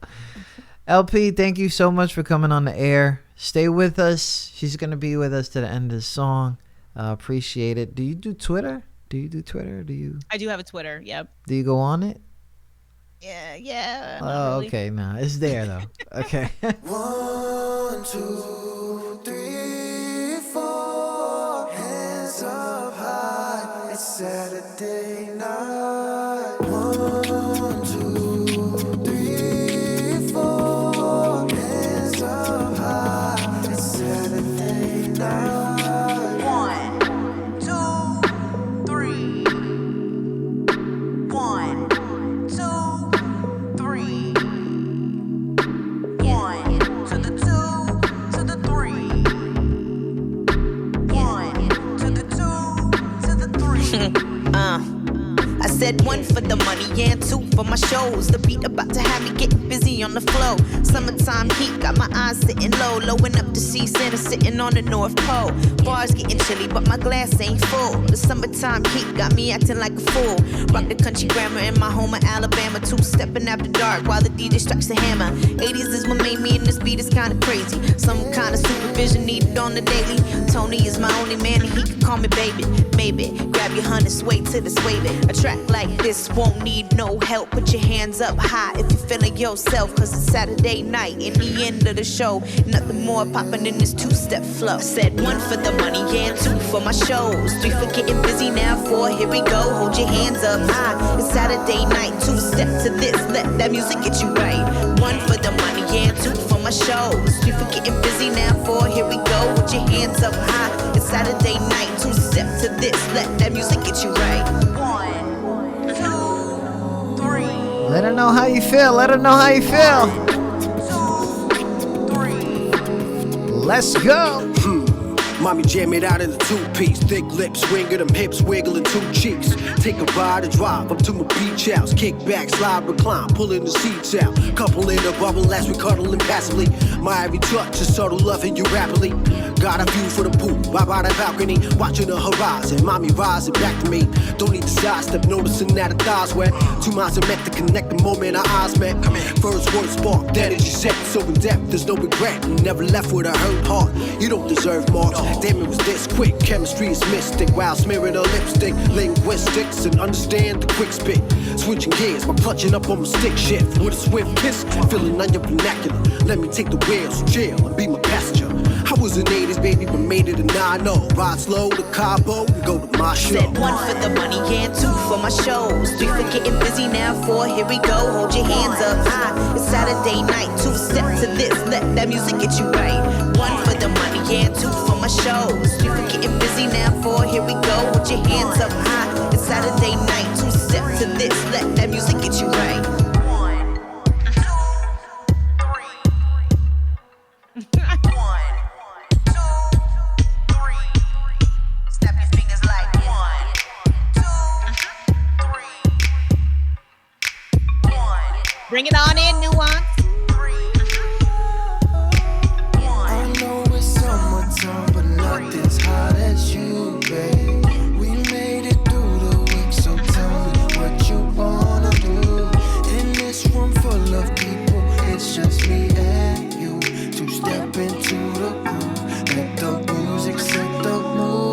LP, thank you so much for coming on the air. Stay with us. She's gonna be with us to the end of the song. Appreciate it. Do you do Twitter? I do have a Twitter. Yep. Do you go on it? Yeah. Oh, really. okay. Nah, it's there though. Okay. 1, 2, 3, 4. Hands up high. It's Saturday night. 1, 2, 3, 4. Hands up high. It's Saturday night. 1, 2, 3. 1, 2, 3. 1 to the 2 to the 3. 1 to the 2 to the 3. I said 1 for the money and 2 for my shows. The beat about to have me getting busy on the flow. Summertime heat got my eyes sitting low, lowing up to see Santa sitting on the North Pole. Bars getting chilly, but my glass ain't full. The summertime heat got me acting like a fool. Rock the country grammar in my home of Alabama, two-stepping after dark while the DJ strikes the hammer. 80s is what made me, and this beat is kinda crazy. Some kind of supervision needed on the daily. Tony is my only man, and he can call me baby. Maybe grab your honey, sway to the sway bit. A track like this won't need no help. Put your hands up high if you're feeling yourself, cause it's Saturday night in the end of the show. Nothing more popping than this two-step flow. I said 1 for the money and 2 for my shows. 3 for getting busy, now 4, here we go. Hold your hands up high, it's Saturday night. 2 step to this, let that music get you right. 1 for the money and 2 for my shows. 3 for getting busy, now 4, here we go. Hold your hands up high, it's Saturday night. 2 step to this, let that music get you right. 1, 2, 3. Let her know how you feel. Let's go. Mommy jam it out in a two-piece. Thick lips, swinging them hips, wiggling 2 cheeks. Take a ride and drive up to my beach house. Kick back, slide, recline, pulling the seats out. Couple in a bubble as we cuddling passively. My every touch is subtle, loving you rapidly. Got a view for the pool, by the balcony. Watching the horizon, mommy rising back to me. Don't need to sidestep, noticing that her thighs wet. 2 miles are meant to connect the moment our eyes met. First word spark, that energy set so in depth, there's no regret. You never left with a hurt heart. You don't deserve marks. Damn, it was this quick. Chemistry is mystic while smearing her lipstick. Linguistics and understand the quick spit. Switching gears by clutching up on my stick shift. With a swift kiss, feeling on your vernacular. Let me take the wheel, so chill and be my passenger. I was an 80s baby, but made it a 9-0. Ride slow to Cabo and go to my show. Said 1 for the money and 2 for my shows. 3 for getting busy, now 4, here we go. Hold your hands up high, it's Saturday night. 2 step to this, let that music get you right. 1 for the money and 2 for my shows. 3 for getting busy, now 4, here we go. Hold your hands up high, it's Saturday night, 2 step to this. Let that music get you right. 1, 2, 3. 1, 2, 3. Snap your fingers like 1, 2, 3. 1. Bring it on in, Nuance. I know it's summertime, but nothing's hot as you, babe. We made it through the week, so tell me what you wanna do. In this room full of people, it's just me and you. To step into the groove, let the music set the mood.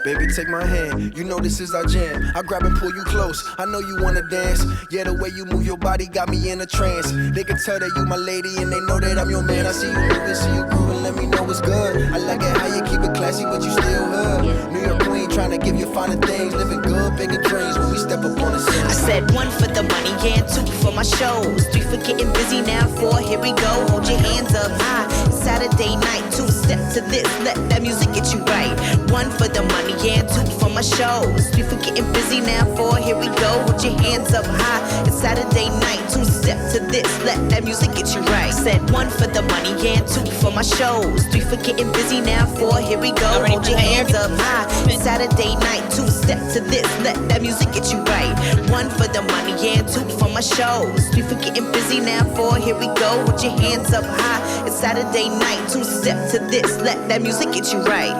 Baby, take my hand, you know this is our jam. I grab and pull you close, I know you wanna dance. Yeah, the way you move your body got me in a trance. They can tell that you my lady and they know that I'm your man. I see you moving, see you grooving, let me know what's good. I like it how you keep it classy, but you still hood. New York queen, trying to give you finer things. Living good, bigger dreams when we step up on the scene. I said 1 for the money and 2 for my shows. 3 for getting busy, now 4, here we go. Hold your hands up high. Saturday night, 2 step to this. Let that music get you right. 1 for the money and 2 for my shows. 3 for getting busy, now 4, here we go. Hold your hands up high. It's Saturday night, 2 step to this. Let that music get you right. Said 1 for the money and 2 for my shows. 3 for getting busy, now 4, here we go. Hold your hands up high. Saturday night, 2 step to this. Let that music get you right. 1 for the money and 2 for my shows. 3 for getting busy, now 4, here we go. Hold your hands up high. It's Saturday night, 2 step to this. Let that music get you right.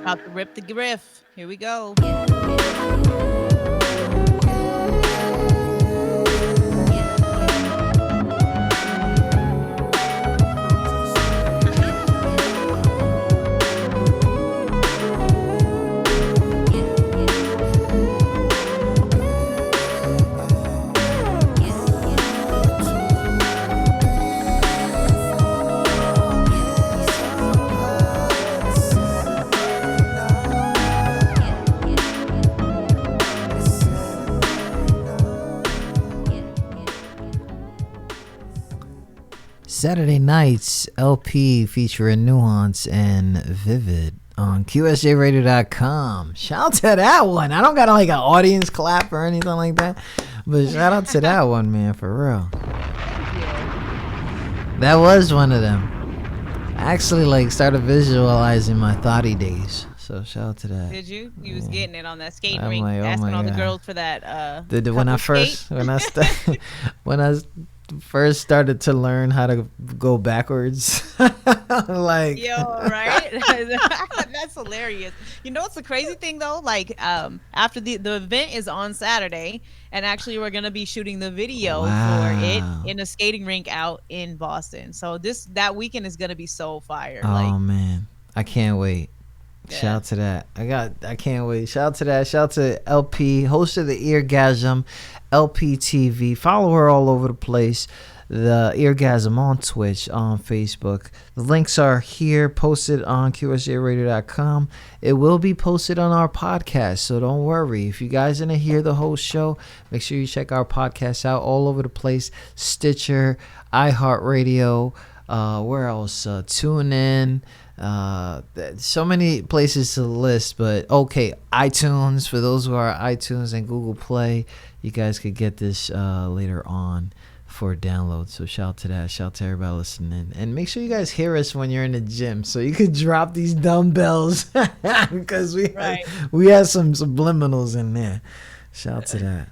About to rip the griff. Here we go. Saturday Nights LP featuring Nuance and Vivid on QSJRadio.com. Shout out to that one. I don't got like an audience clap or anything like that, but shout out to that one, man, for real. That was one of them. I actually like started visualizing my thotty days. So shout out to that. Did you? You was getting it on that skating I'm rink, like, oh asking my all the God. girls for that. When I first first started to learn how to go backwards, like yo, right? That's hilarious. You know what's the crazy thing though? Like, after the event is on Saturday, and actually we're gonna be shooting the video for it in a skating rink out in Boston. So that weekend is gonna be so fire. Oh man, I can't wait. Shout out to that. I can't wait. Shout out to that. Shout out to LP, host of the Eargasm, LP TV. Follow her all over the place. The Eargasm on Twitch, on Facebook. The links are here, posted on QSJRadio.com. It will be posted on our podcast, so don't worry. If you guys didn't hear the whole show, make sure you check our podcast out all over the place. Stitcher, iHeartRadio, where else? TuneIn. So many places to list, but okay, iTunes, for those who are iTunes and Google Play, you guys could get this later on for download. So shout out to that. Shout out to everybody listening, and make sure you guys hear us when you're in the gym so you could drop these dumbbells because we have some subliminals in there. Shout out to that.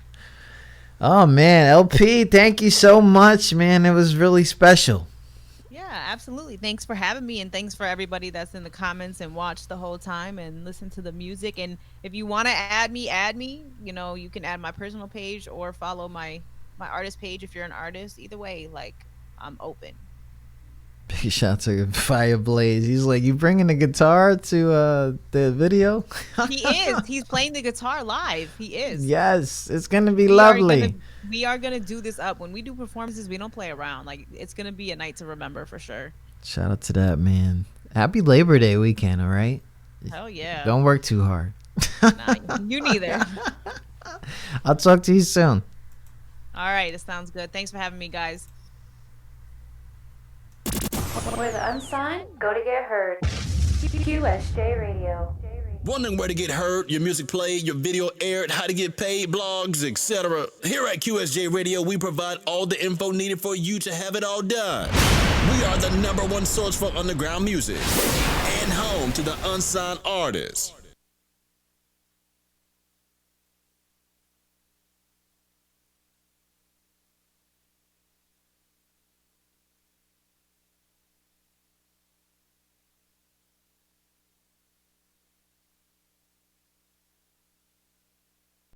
Oh man, LP, thank you so much, man. It was really special. Absolutely. Thanks for having me, and thanks for everybody that's in the comments and watched the whole time and listen to the music. And if you want to add me, you know, you can add my personal page or follow my artist page if you're an artist. Either way, like, I'm open. Big shout to Fireblaze. He's like, you bringing the guitar to the video? He is. He's playing the guitar live. He is. Yes, it's gonna be lovely. We are gonna do this up. When we do performances, we don't play around. Like, it's gonna be a night to remember for sure. Shout out to that, man. Happy Labor Day weekend, all right? Hell yeah. Don't work too hard. Nah, you neither. I'll talk to you soon. All right, it sounds good. Thanks for having me, guys. Where the unsigned go to get heard. QSJ Radio. Wondering where to get heard, your music played, your video aired, how to get paid, blogs, etc. Here at QSJ Radio, we provide all the info needed for you to have it all done. We are the #1 source for underground music and home to the unsigned artists.